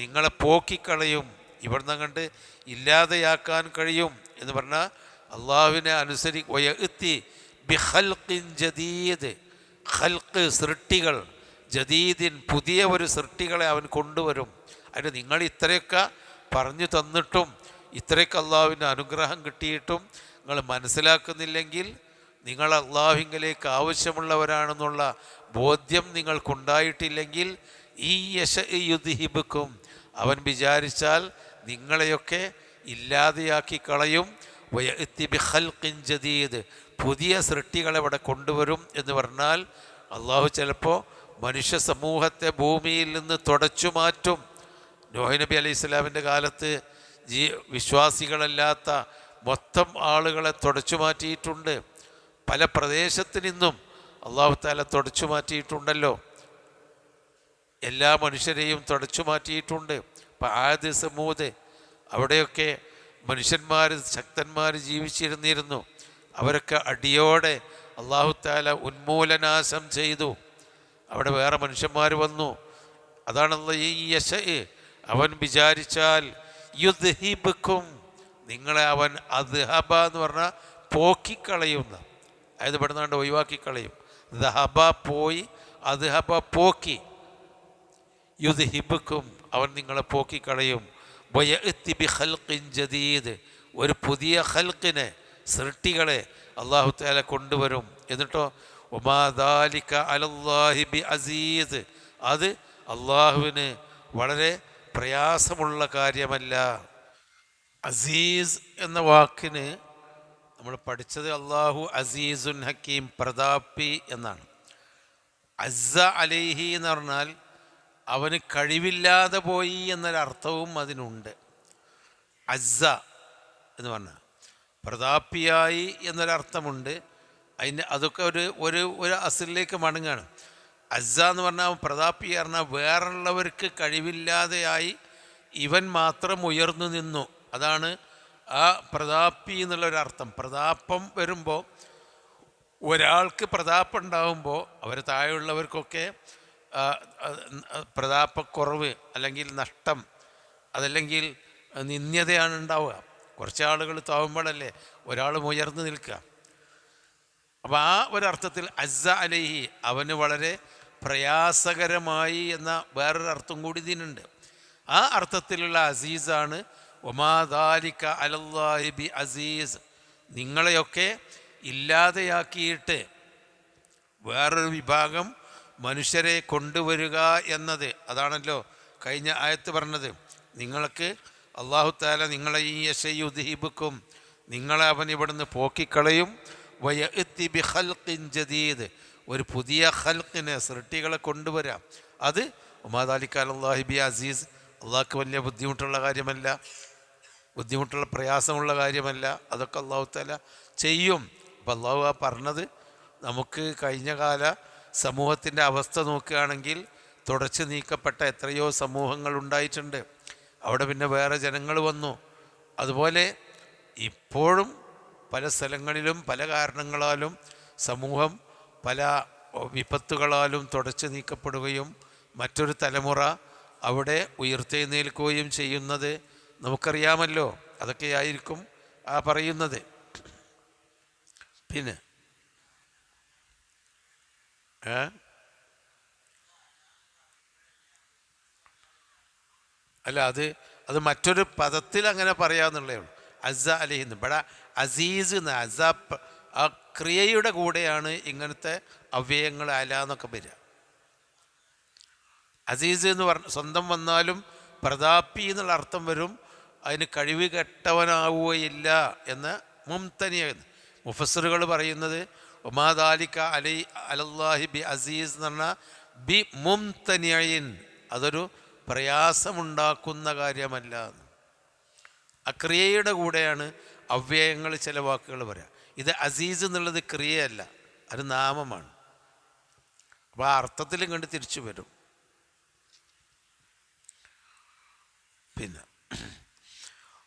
[SPEAKER 1] നിങ്ങളെ പോക്കിക്കളയും. ഇവിടുന്ന് കണ്ട് ഇല്ലാതെയാക്കാൻ കഴിയും എന്ന് പറഞ്ഞാൽ അള്ളാഹുവിനെ വയഅ്തി ബിഖൽഖിൻ ജദീദ്, ഖൽഖ് സൃഷ്ടികൾ, ജദീദിൻ പുതിയ ഒരു സൃഷ്ടികളെ അവൻ കൊണ്ടുവരും. അതിന് നിങ്ങൾ ഇത്രയൊക്കെ പറഞ്ഞു തന്നിട്ടും ഇത്രയൊക്കെ അള്ളാഹുവിൻ്റെ അനുഗ്രഹം കിട്ടിയിട്ടും നിങ്ങൾ മനസ്സിലാക്കുന്നില്ലെങ്കിൽ, നിങ്ങൾ അള്ളാഹുവിങ്കലേക്ക് ആവശ്യമുള്ളവരാണെന്നുള്ള ബോധ്യം നിങ്ങൾക്കുണ്ടായിട്ടില്ലെങ്കിൽ, ഈ യശ യുദ്ഹിബുക്കും, അവൻ വിചാരിച്ചാൽ നിങ്ങളെയൊക്കെ ഇല്ലാതെയാക്കി കളയും. വയഅ്തി ബിഖൽഖിൻ ജദീദ്, പുതിയ സൃഷ്ടികളെ ഇവിടെ കൊണ്ടുവരും എന്ന് പറഞ്ഞാൽ അള്ളാഹു ചിലപ്പോൾ മനുഷ്യ സമൂഹത്തെ ഭൂമിയിൽ നിന്ന് തുടച്ചു മാറ്റും. നോഹ് നബി അലൈഹി സ്വലാമിൻ്റെ കാലത്ത് വിശ്വാസികളല്ലാത്ത മൊത്തം ആളുകളെ തുടച്ചു മാറ്റിയിട്ടുണ്ട്. പല പ്രദേശത്തു നിന്നും അള്ളാഹു തആല തുടച്ചു മാറ്റിയിട്ടുണ്ടല്ലോ. എല്ലാ മനുഷ്യരെയും തുടച്ചു മാറ്റിയിട്ടുണ്ട്. ഇപ്പം ആദ്, സമൂദ്, അവിടെയൊക്കെ മനുഷ്യന്മാർ, ശക്തന്മാർ ജീവിച്ചിരുന്നിരുന്നു. അവരൊക്കെ അടിയോടെ അള്ളാഹു തആല ഉന്മൂലനാശം ചെയ്തു. അവിടെ വേറെ മനുഷ്യന്മാർ വന്നു. അതാണല്ലോ ഈ യശ, അവൻ വിചാരിച്ചാൽ യുദ്ഹിബുക്കും, നിങ്ങളെ അവൻ അദ്ഹബ എന്ന് പറഞ്ഞാൽ പോക്കിക്കളയുന്ന, അതായത് ഇവിടെ നിന്നാണ്ട് ഒഴിവാക്കിക്കളയും. ദഹബ പോയി, അദ്ഹബ പോക്കി. യുദ്ഹിബുക്കും, അവൻ നിങ്ങളെ പോക്കിക്കളയും. വയഅ്തി ബിഖൽഖിൻ ജദീദ്, ഒരു പുതിയ ഖൽഖിനെ, സൃഷ്ടികളെ അല്ലാഹു തആല കൊണ്ടുവരും. എന്നിട്ടോ വമാ ദാലിക അലല്ലാഹി ബി അസീസ്, അത് അള്ളാഹുവിന് വളരെ പ്രയാസമുള്ള കാര്യമല്ല. അസീസ് എന്ന വാക്കിന് നമ്മൾ പഠിച്ചത് അള്ളാഹു അസീസുൻ ഹക്കീം, പ്രതാപി എന്നാണ്. അസ്സ അലൈഹി എന്ന് പറഞ്ഞാൽ അവന് കഴിവില്ലാതെ പോയി എന്നൊരർത്ഥവും അതിനുണ്ട്. അസ്സ എന്ന് പറഞ്ഞാൽ പ്രതാപിയായി എന്നൊരർത്ഥമുണ്ട്. അതൊക്കെ ഒരു അസിലേക്ക് മടങ്ങാണ്. അസ്സ എന്ന് പറഞ്ഞാൽ പ്രതാപി പറഞ്ഞാൽ വേറുള്ളവർക്ക് കഴിവില്ലാതെയായി ഇവൻ മാത്രം ഉയർന്നു നിന്നു. അതാണ് ആ പ്രതാപി എന്നുള്ളൊരർത്ഥം. പ്രതാപം വരുമ്പോൾ, ഒരാൾക്ക് പ്രതാപം ഉണ്ടാകുമ്പോൾ അവർ താഴെയുള്ളവർക്കൊക്കെ പ്രതാപക്കുറവ് അല്ലെങ്കിൽ നഷ്ടം, അതല്ലെങ്കിൽ നിന്ദ്യതയാണ് ഉണ്ടാവുക. കുറച്ച് ആളുകൾ താവുമ്പോഴല്ലേ ഒരാൾ ഉയർന്നു നിൽക്കുക. അപ്പോൾ ആ ഒരർത്ഥത്തിൽ അസ്സ അലൈഹി, അവന് വളരെ പ്രയാസകരമായി എന്ന വേറൊരർത്ഥം കൂടി ഇതിനുണ്ട്. ആ അർത്ഥത്തിലുള്ള അസീസാണ് വമാ ദാലിക അലല്ലാഹി ബി അസീസ്, നിങ്ങളെയൊക്കെ ഇല്ലാതെയാക്കിയിട്ട് വേറൊരു വിഭാഗം മനുഷ്യരെ കൊണ്ടുവരിക എന്നത്. അതാണല്ലോ കഴിഞ്ഞ ആയത്ത് പറഞ്ഞത്. നിങ്ങൾക്ക് അല്ലാഹു തആല നിങ്ങളെ ഈ യശയുദ്ഹിബുക്കും, നിങ്ങളെ അവൻ ഇവിടുന്ന് പോക്കിക്കളയും. വയഅ്തി ബിഖൽഖിൻ ജദീദ്, ഒരു പുതിയ ഖൽഖിനെ, സൃഷ്ടികളെ കൊണ്ടുവരാം. അത് വമാ ദാലിക അലല്ലാഹി ബി അസീസ്, അള്ളാഹ്ക്ക് വലിയ ബുദ്ധിമുട്ടുള്ള കാര്യമല്ല, ബുദ്ധിമുട്ടുള്ള പ്രയാസമുള്ള കാര്യമല്ല. അതൊക്കെ അല്ലാഹു തആല ചെയ്യും. അപ്പം അള്ളാഹു ആ പറഞ്ഞത് നമുക്ക് കഴിഞ്ഞ കാല സമൂഹത്തിൻ്റെ അവസ്ഥ നോക്കുകയാണെങ്കിൽ തുടച്ചു നീക്കപ്പെട്ട എത്രയോ സമൂഹങ്ങൾ ഉണ്ടായിട്ടുണ്ട്. അവിടെ പിന്നെ വേറെ ജനങ്ങൾ വന്നു. അതുപോലെ ഇപ്പോഴും പല സ്ഥലങ്ങളിലും പല കാരണങ്ങളാലും സമൂഹം പല വിപത്തുകളാലും തുടച്ചു നീക്കപ്പെടുകയും മറ്റൊരു തലമുറ അവിടെ ഉയർത്തെഴുന്നേൽക്കുകയും ചെയ്യുന്നത് നമുക്കറിയാമല്ലോ. അതൊക്കെയായിരിക്കും ആ പറയുന്നത്. പിന്നെ അല്ല, അത് മറ്റൊരു പദത്തിൽ അങ്ങനെ പറയാന്നുള്ളേ ഉള്ളൂ. അസ അലിഹിന്ന് ഇവിടെ അസീസ് എന്ന് അസ ആ ക്രിയയുടെ കൂടെയാണ് ഇങ്ങനത്തെ അവ്യയങ്ങൾ അല എന്നൊക്കെ വരിക. അസീസ് എന്ന് പറഞ്ഞ സ്വന്തം വന്നാലും പ്രതാപി എന്നുള്ള അർത്ഥം വരും. അതിന് കഴിവ് കെട്ടവനാവുകയില്ല എന്ന് മുംതനിയ മുഫസ്സിറുകൾ പറയുന്നത്. ഒമാദാലിക്ക അലൈ അലല്ലാഹി ബി അസീസ് എന്ന് പറഞ്ഞാൽ ബി മുംതനിയൻ, അതൊരു പ്രയാസമുണ്ടാക്കുന്ന കാര്യമല്ല. ആ ക്രിയയുടെ കൂടെയാണ് അവ്യയങ്ങൾ ചില വാക്കുകൾ പറയാം. ഇത് അസീസ് എന്നുള്ളത് ക്രിയയല്ല, അത് നാമമാണ്. അപ്പോൾ ആ അർത്ഥത്തിലും കണ്ട് തിരിച്ചു വരും. പിന്നെ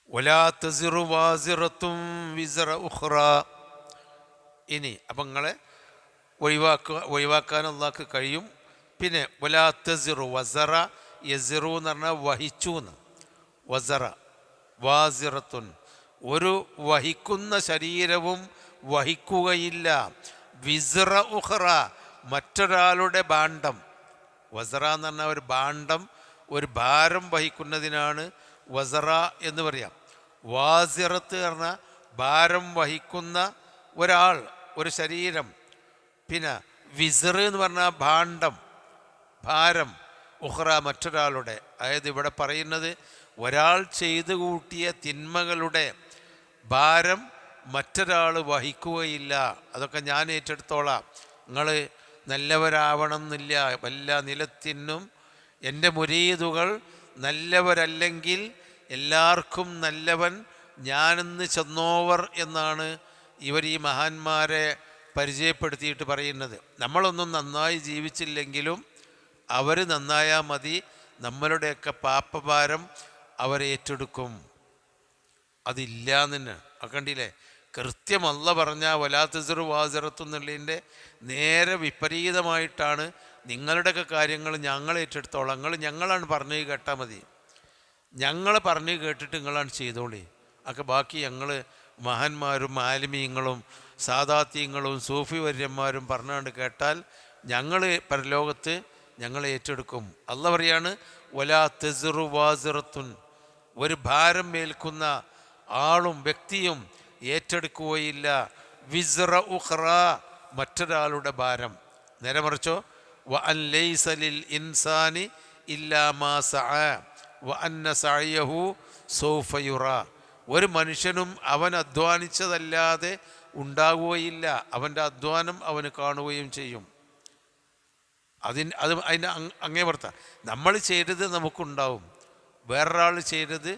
[SPEAKER 1] വലാ തസിറു വാസിറത്തും വിസറ ഉഖ്റ. ഇനി അപ്പം നിങ്ങളെ ഒഴിവാക്കാൻ അല്ലാഹ്ക്ക് കഴിയും. പിന്നെ വലാ തസിറു വസറ യസിറു എന്ന് പറഞ്ഞാൽ വഹിച്ചു എന്ന്. വസറ വാസിറത്തുൻ, ഒരു വഹിക്കുന്ന ശരീരവും വഹിക്കുകയില്ല. വിസറ ഉഖ്റ, മറ്റൊരാളുടെ ഭാണ്ഡം. വസറ എന്ന് പറഞ്ഞാൽ ഒരു ഭാണ്ഡം, ഒരു ഭാരം വഹിക്കുന്നതിനാണ് വസറ എന്ന് പറയാം. വാസിറത്ത് പറഞ്ഞാൽ ഭാരം വഹിക്കുന്ന ഒരാൾ, ഒരു ശരീരം. പിന്നെ വിസർ എന്ന് പറഞ്ഞാൽ ഭാണ്ഡം, ഭാരം. ഉഖ്റ മറ്റൊരാളുടെ, അതായത് ഇവിടെ പറയുന്നത് ഒരാൾ ചെയ്തു കൂട്ടിയ തിന്മകളുടെ ഭാരം മറ്റൊരാൾ വഹിക്കുകയില്ല. അതൊക്കെ ഞാൻ ഏറ്റെടുത്തോളാം. നിങ്ങൾ നല്ലവരാവണം എന്നില്ല. വല്ല നിലത്തിനും എൻ്റെ മുരീദുകൾ നല്ലവരല്ലെങ്കിൽ എല്ലാവർക്കും നല്ലവൻ ഞാനെന്ന് ചെന്നോവർ എന്നാണ് ഇവർ ഈ മഹാന്മാരെ പരിചയപ്പെടുത്തിയിട്ട് പറയുന്നത്. നമ്മളൊന്നും നന്നായി ജീവിച്ചില്ലെങ്കിലും അവർ നന്നായാൽ മതി, നമ്മളുടെയൊക്കെ പാപഭാരം അവരേറ്റെടുക്കും. അതില്ലാന്ന് തന്നെ കണ്ടില്ലേ. കൃത്യമല്ല പറഞ്ഞാൽ വലാത്തസിറു വാസിറത്തു എന്നുള്ളതിൻ്റെ നേരെ വിപരീതമായിട്ടാണ് നിങ്ങളുടെയൊക്കെ കാര്യങ്ങൾ ഞങ്ങൾ ഏറ്റെടുത്തോളാം, ഞങ്ങളാണ് പറഞ്ഞു കേട്ടാൽ മതി, ഞങ്ങൾ പറഞ്ഞു കേട്ടിട്ട് നിങ്ങളാണ് ചെയ്തോളി. ഒക്കെ ബാക്കി ഞങ്ങൾ മഹാന്മാരും ആലിമീങ്ങളും സാദാത്യങ്ങളും സൂഫി വര്യന്മാരും പറഞ്ഞുകൊണ്ട് കേട്ടാൽ ഞങ്ങൾ പരലോകത്ത് ഞങ്ങൾ ഏറ്റെടുക്കും. അല്ലാഹ് പറയാണ് വലാ തസിറു വാസിറത്തുൻ, ഒരു ഭാരം ഏൽക്കുന്ന ആളും വ്യക്തിയും ഏറ്റെടുക്കുകയില്ല. വിസ്റ ഉഖ്റ, മറ്റൊരാളുടെ ഭാരം. നേരെ മറിച്ചോ വ അൻ ലൈസ ലിൽ ഇൻസാനി ഇല്ലാ മാ സഅ വ അന്ന സഅയഹു സൗഫ യുറാ, ഒരു മനുഷ്യനും അവൻ അധ്വാനിച്ചതല്ലാതെ ഉണ്ടാകുകയില്ല, അവൻ്റെ അധ്വാനം അവന് കാണുകയും ചെയ്യും. അതിന് അതിൻ്റെ അങ്ങേ പുറത്താണ്. നമ്മൾ ചെയ്തത് നമുക്കുണ്ടാവും, വേറൊരാൾ ചെയ്തത്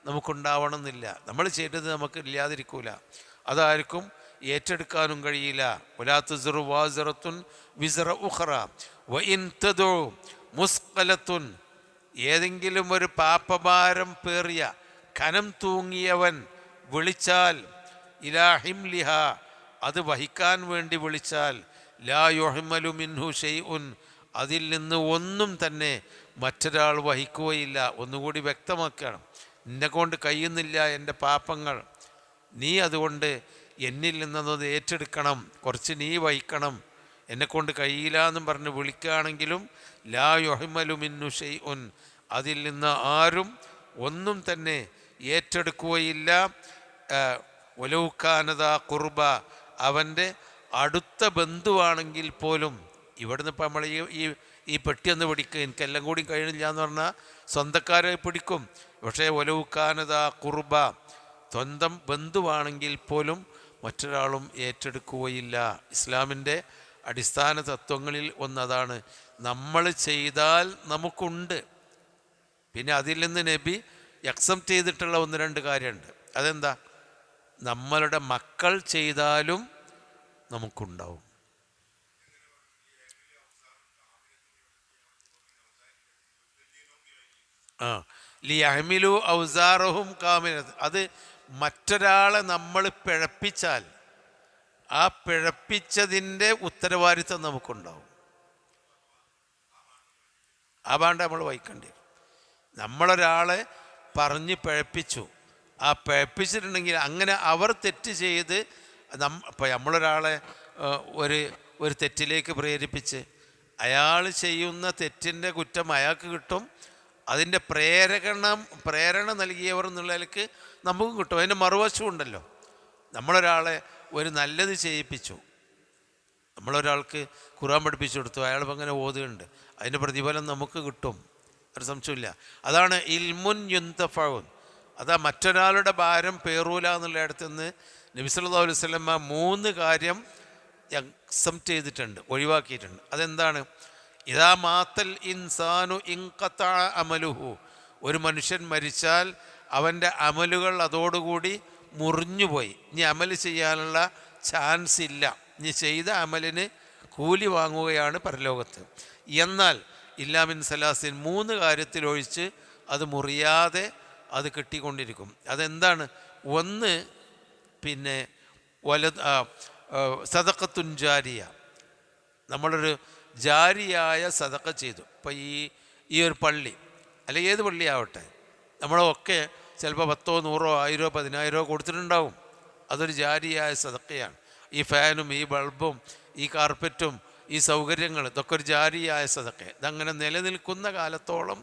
[SPEAKER 1] നമുക്കുണ്ടാവണം എന്നില്ല. നമ്മൾ ചെയ്തത് നമുക്ക് ഇല്ലാതിരിക്കൂല, അതാർക്കും ഏറ്റെടുക്കാനും കഴിയില്ല. വലാ തസിറു വാസിറത്തുൻ വിസ്റ ഉഖ്റ വ ഇൻ തദു മുസ്ഖലത്തുൻ, ഏതെങ്കിലും ഒരു പാപഭാരം പേറിയ കനം തൂങ്ങിയവൻ വിളിച്ചാൽ ഇലാ ഹിംലിഹ, അത് വഹിക്കാൻ വേണ്ടി വിളിച്ചാൽ ലാ യുഹ്മലു മിൻഹു ഷൈഉൻ, അതിൽ നിന്ന് ഒന്നും തന്നെ മറ്റൊരാൾ വഹിക്കുകയില്ല. ഒന്നുകൂടി വ്യക്തമാക്കണം, എന്നെ കൊണ്ട് കഴിയുന്നില്ല എൻ്റെ പാപങ്ങൾ, നീ അതുകൊണ്ട് എന്നിൽ നിന്നത് ഏറ്റെടുക്കണം, കുറച്ച് നീ വഹിക്കണം, എന്നെക്കൊണ്ട് കഴിയില്ല എന്നും പറഞ്ഞ് വിളിക്കുകയാണെങ്കിലും ലാ യുഹ്മലു മിൻഹു ഷൈഉൻ, അതിൽ നിന്ന് ആരും ഒന്നും തന്നെ ഏറ്റെടുക്കുകയില്ല. വലൗകാനദ ഖുർബ, അവൻ്റെ അടുത്ത ബന്ധുവാണെങ്കിൽ പോലും. ഇവിടുന്ന് ഇപ്പം നമ്മൾ ഈ പെട്ടിയൊന്ന് പിടിക്കുക, എനിക്കെല്ലാം കൂടി കഴിയണില്ല എന്ന് പറഞ്ഞാൽ സ്വന്തക്കാരെ പിടിക്കും. പക്ഷേ വലൗകാനദ ഖുർബ, സ്വന്തം ബന്ധുവാണെങ്കിൽ പോലും മറ്റൊരാളും ഏറ്റെടുക്കുകയില്ല. ഇസ്ലാമിൻ്റെ അടിസ്ഥാന തത്വങ്ങളിൽ ഒന്നതാണ്. നമ്മൾ ചെയ്താൽ നമുക്കുണ്ട്, പിന്നെ അതിൽ നിന്ന് നബി അക്സെപ്റ്റ് ചെയ്തിട്ടുള്ള ഒന്ന് രണ്ട് കാര്യമുണ്ട്. അതെന്താ? നമ്മളുടെ മക്കൾ ചെയ്താലും നമുക്കുണ്ടാവും. ലിയഹ്മിലു ഔസാറഹും കാമിലത്ത്, അത് മറ്റൊരാളെ നമ്മൾ പിഴപ്പിച്ചാൽ, ആ പിഴപ്പിച്ചതിൻ്റെ ഉത്തരവാദിത്വം നമുക്കുണ്ടാവും. ആ പാണ്ട നമ്മൾ വഹിക്കേണ്ടി വരും. നമ്മളൊരാളെ പറഞ്ഞ് പിഴപ്പിച്ചു, ആ പിഴപ്പിച്ചിട്ടുണ്ടെങ്കിൽ അങ്ങനെ അവർ തെറ്റ് ചെയ്ത് ഇപ്പം നമ്മളൊരാളെ ഒരു തെറ്റിലേക്ക് പ്രേരിപ്പിച്ച് ചെയ്യുന്ന തെറ്റിൻ്റെ കുറ്റം അയാൾക്ക് കിട്ടും, അതിൻ്റെ പ്രേരണ നൽകിയവർ എന്നുള്ളതിലേക്ക് നമുക്കും കിട്ടും. അതിൻ്റെ മറുവശം ഉണ്ടല്ലോ. നമ്മളൊരാളെ ഒരു നല്ലത് ചെയ്യിപ്പിച്ചു, നമ്മളൊരാൾക്ക് ഖുർആൻ പഠിപ്പിച്ചു കൊടുത്തു, അയാളിപ്പോൾ അങ്ങനെ ഓതുകയുണ്ട്, അതിൻ്റെ പ്രതിഫലം നമുക്ക് കിട്ടും, ഒരു സംശയമില്ല. അതാണ് ഇൽമുൻ യുന്തഫഉൻ. അതാ മറ്റൊരാളുടെ ഭാരം പേറൂല എന്നുള്ള അടുത്ത് നിന്ന് നബി സല്ലല്ലാഹു അലൈഹി വസല്ലം 3 കാര്യം എക്സംപ്റ്റ് ചെയ്തിട്ടുണ്ട്, ഒഴിവാക്കിയിട്ടുണ്ട്. അതെന്താണ്? ഇദാ മാത്തൽ ഇൻസാനു ഇൻഖതഅ അമലുഹു. ഒരു മനുഷ്യൻ മരിച്ചാൽ അവൻ്റെ അമലുകൾ അതോടുകൂടി മുറിഞ്ഞുപോയി. ഇനി അമൽ ചെയ്യാനുള്ള ചാൻസ് ഇല്ല. ഇനി ചെയ്ത അമലിന് കൂലി വാങ്ങുകയാണ് പരലോകത്ത്. എന്നാൽ ഇല്ലാമിൻ സലാസിൻ 3 കാര്യത്തിലൊഴിച്ച് അത് മുറിയാതെ അത് കിട്ടിക്കൊണ്ടിരിക്കും. അതെന്താണ്? ഒന്ന്, പിന്നെ സദഖത്തുൻ ജാരിയ. നമ്മളൊരു ജാരിയായ സദഖ ചെയ്തു. ഇപ്പോൾ ഈ ഒരു പള്ളി അല്ലെങ്കിൽ ഏത് പള്ളിയാവട്ടെ, നമ്മളൊക്കെ ചിലപ്പോൾ 10, 100, 1000, 10,000 കൊടുത്തിട്ടുണ്ടാവും. അതൊരു ജാരിയായ സദഖയാണ്. ഈ ഫാനും ഈ ബൾബും ഈ കാർപ്പറ്റും ഈ സൗകര്യങ്ങൾ, ഇതൊക്കെ ഒരു ജാരിയായ സദഖ. ഇതങ്ങനെ നിലനിൽക്കുന്ന കാലത്തോളം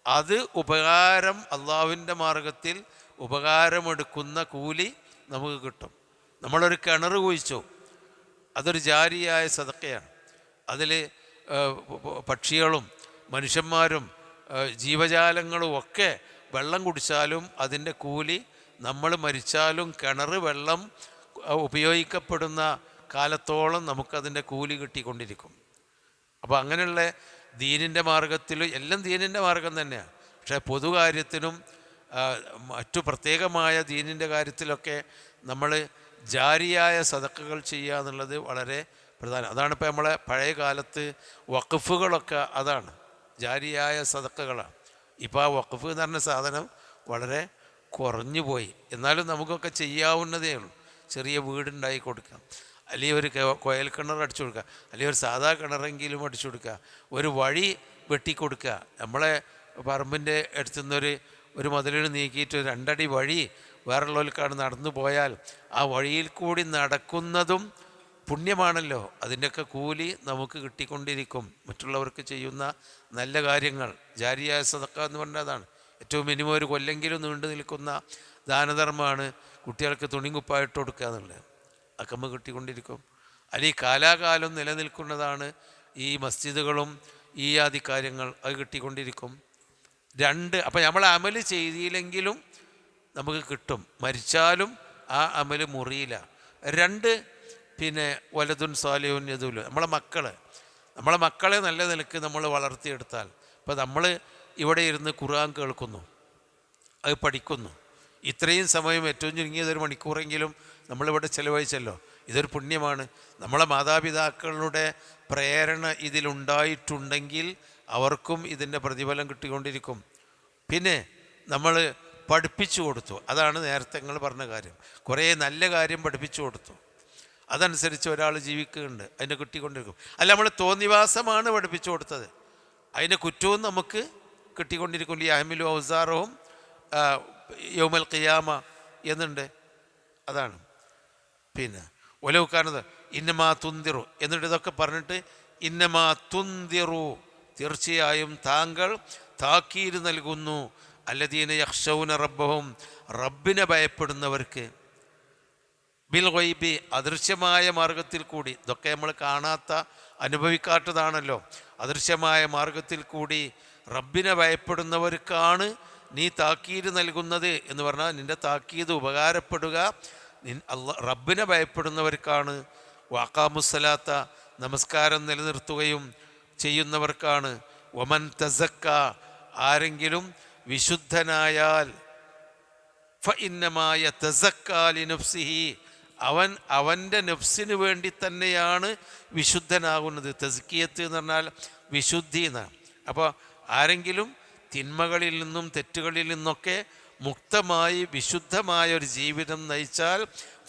[SPEAKER 1] അത് ഉപകാരം, അള്ളാഹുവിൻ്റെ മാർഗത്തിൽ ഉപകാരമെടുക്കുന്ന കൂലി നമുക്ക് കിട്ടും. നമ്മളൊരു കിണർ കുഴിച്ചു, അതൊരു ജാരിയായ സദഖയാണ്. അതിൽ പക്ഷികളും മനുഷ്യന്മാരും ജീവജാലങ്ങളും ഒക്കെ വെള്ളം കുടിച്ചാലും അതിൻ്റെ കൂലി, നമ്മൾ മരിച്ചാലും കിണർ വെള്ളം ഉപയോഗിക്കപ്പെടുന്ന കാലത്തോളം നമുക്കതിൻ്റെ കൂലി കിട്ടിക്കൊണ്ടിരിക്കും. അപ്പോൾ അങ്ങനെയുള്ള ദീനിൻ്റെ മാർഗത്തിൽ എല്ലാം ദീനിൻ്റെ മാർഗം തന്നെയാണ്. പക്ഷേ പൊതുകാര്യത്തിനും മറ്റു പ്രത്യേകമായ ദീനിൻ്റെ കാര്യത്തിലൊക്കെ നമ്മൾ ജാരിയായ സദഖകൾ ചെയ്യുക എന്നുള്ളത് വളരെ പ്രധാനം. അതാണ് ഇപ്പോൾ നമ്മളെ പഴയ കാലത്ത് വഖഫുകളൊക്കെ അതാണ്, ജാരിയായ സദഖകളാണ്. ഇപ്പോൾ ആ വഖഫ് എന്ന് പറഞ്ഞ സാധനം വളരെ കുറഞ്ഞു പോയി. എന്നാലും നമുക്കൊക്കെ ചെയ്യാവുന്നതേ ഉള്ളൂ. ചെറിയ വീടുണ്ടാക്കി കൊടുക്കാം, അല്ലെങ്കിൽ ഒരു കുഴൽ കിണർ അടിച്ചു കൊടുക്കുക, അല്ലെങ്കിൽ ഒരു സാധാ കിണറെങ്കിലും അടിച്ചു കൊടുക്കുക, ഒരു വഴി വെട്ടിക്കൊടുക്കുക. നമ്മളെ പറമ്പിൻ്റെ അടുത്തുനിന്നൊരു മതിലിൽ നീക്കിയിട്ട് 2 അടി വഴി വേറുള്ളവർക്കാണ് നടന്നു പോയാൽ ആ വഴിയിൽ കൂടി നടക്കുന്നതും പുണ്യമാണല്ലോ. അതിൻ്റെയൊക്കെ കൂലി നമുക്ക് കിട്ടിക്കൊണ്ടിരിക്കും. മറ്റുള്ളവർക്ക് ചെയ്യുന്ന നല്ല കാര്യങ്ങൾ ജാരിയായ സദഖ എന്ന് പറഞ്ഞതാണ്. ഏറ്റവും മിനിമം ഒരു കൊല്ലെങ്കിലും നീണ്ടു നിൽക്കുന്ന ദാനധർമ്മമാണ് കുട്ടികൾക്ക് തുണിക്കുപ്പായിട്ട് കൊടുക്കുക എന്നുള്ളത്. അക്കമ്മ കിട്ടിക്കൊണ്ടിരിക്കും. അല്ലെങ്കിൽ കാലാകാലം നിലനിൽക്കുന്നതാണ് ഈ മസ്ജിദുകളും ഈ ആദി കാര്യങ്ങൾ, അത് കിട്ടിക്കൊണ്ടിരിക്കും. 2, അപ്പം നമ്മൾ അമൽ ചെയ്തില്ലെങ്കിലും നമുക്ക് കിട്ടും, മരിച്ചാലും ആ അമൽ മുറിയില്ല. 2, പിന്നെ വലതുൻ സാലിഹുൻ യദുലു. നമ്മളെ മക്കളെ നല്ല നിലക്ക് നമ്മൾ വളർത്തിയെടുത്താൽ, ഇപ്പോൾ നമ്മൾ ഇവിടെ ഇരുന്ന് ഖുർആൻ കേൾക്കുന്നു, അത് പഠിക്കുന്നു, ഇത്രയും സമയം ഏറ്റവും ചുരുങ്ങിയത് 1 മണിക്കൂറെങ്കിലും നമ്മളിവിടെ ചിലവഴിച്ചല്ലോ, ഇതൊരു പുണ്യമാണ്. നമ്മളെ മാതാപിതാക്കളുടെ പ്രേരണ ഇതിലുണ്ടായിട്ടുണ്ടെങ്കിൽ അവർക്കും ഇതിൻ്റെ പ്രതിഫലം കിട്ടിക്കൊണ്ടിരിക്കും. പിന്നെ നമ്മൾ പഠിപ്പിച്ചു കൊടുത്തു, അതാണ് നേരത്തെ നിങ്ങൾ പറഞ്ഞ കാര്യം. കുറേ നല്ല കാര്യം പഠിപ്പിച്ചു കൊടുത്തു, അതനുസരിച്ച് ഒരാൾ ജീവിക്കുന്നുണ്ട്, അതിൻ്റെ കിട്ടിക്കൊണ്ടിരിക്കും. അല്ല, നമ്മൾ തോന്നിവാസമാണ് പഠിപ്പിച്ചു കൊടുത്തത്, അതിൻ്റെ കുറ്റവും നമുക്ക് കിട്ടിക്കൊണ്ടിരിക്കും. ഈ അഹ്മിലു ഔസാറവും യൗമൽ ഖിയാമ എന്നുണ്ട്, അതാണ്. പിന്നെ ഒലവുക്കാരത് ഇന്നമാ തുന്തിറു എന്നിട്ട് ഇതൊക്കെ പറഞ്ഞിട്ട് ഇന്നമാ തുന്തിറു, തീർച്ചയായും താങ്കൾ താക്കീര് നൽകുന്നു, അല്ലദീന യഖ്ശൗന റബ്ബഹും, റബ്ബിനെ ഭയപ്പെടുന്നവർക്ക്, ബിൽ ഗൈബി, അദൃശ്യമായ മാർഗത്തിൽ കൂടി. ഇതൊക്കെ നമ്മൾ കാണാത്ത അനുഭവിക്കാത്തതാണല്ലോ. അദൃശ്യമായ മാർഗത്തിൽ കൂടി റബ്ബിനെ ഭയപ്പെടുന്നവർക്കാണ് നീ താക്കീത് നൽകുന്നത് എന്ന് പറഞ്ഞാൽ നിൻ്റെ താക്കീത് ഉപകാരപ്പെടുക റബ്ബിനെ ഭയപ്പെടുന്നവർക്കാണ്. വഖാമുസ്സലാത്ത, നമസ്കാരം നിലനിർത്തുകയും ചെയ്യുന്നവർക്കാണ്. വമൻ തസക്ക, ആരെങ്കിലും വിശുദ്ധനായാൽ ഫഇന്നമാ യതസക്കാ ലിനഫ്സിഹി, അവൻ്റെ നഫ്സിന് വേണ്ടി തന്നെയാണ് വിശുദ്ധനാകുന്നത്. തസ്കിയത്ത് എന്ന് പറഞ്ഞാൽ വിശുദ്ധി എന്നാണ്. അപ്പോൾ ആരെങ്കിലും തിന്മകളിൽ നിന്നും തെറ്റുകളിൽ നിന്നൊക്കെ മുക്തമായി വിശുദ്ധമായ ഒരു ജീവിതം നയിച്ചാൽ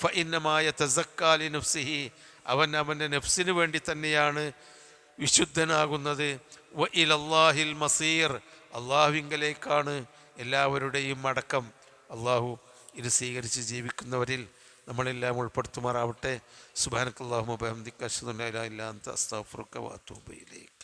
[SPEAKER 1] ഫഇന്നമായ തസക്കാലി നഫ്സിഹി, അവൻ അവൻ്റെ നഫ്സിന് വേണ്ടി തന്നെയാണ് വിശുദ്ധനാകുന്നത്. വ ഇലല്ലാഹിൽ മസീർ, അള്ളാഹുവിങ്കലേക്കാണ് എല്ലാവരുടെയും അടക്കം. അള്ളാഹു ഇത് സ്വീകരിച്ച് ജീവിക്കുന്നവരിൽ നമ്മളെല്ലാം ഉൾപ്പെടുത്തുമാറാവട്ടെ. സുബ്ഹാനക്കല്ലാഹുമ്മ വബിഹംദിക അശ്ഹദു അല്ലാ ഇലാഹ ഇല്ല അൻത അസ്തഗ്ഫിറുക വഅതൂബു ഇലൈക്.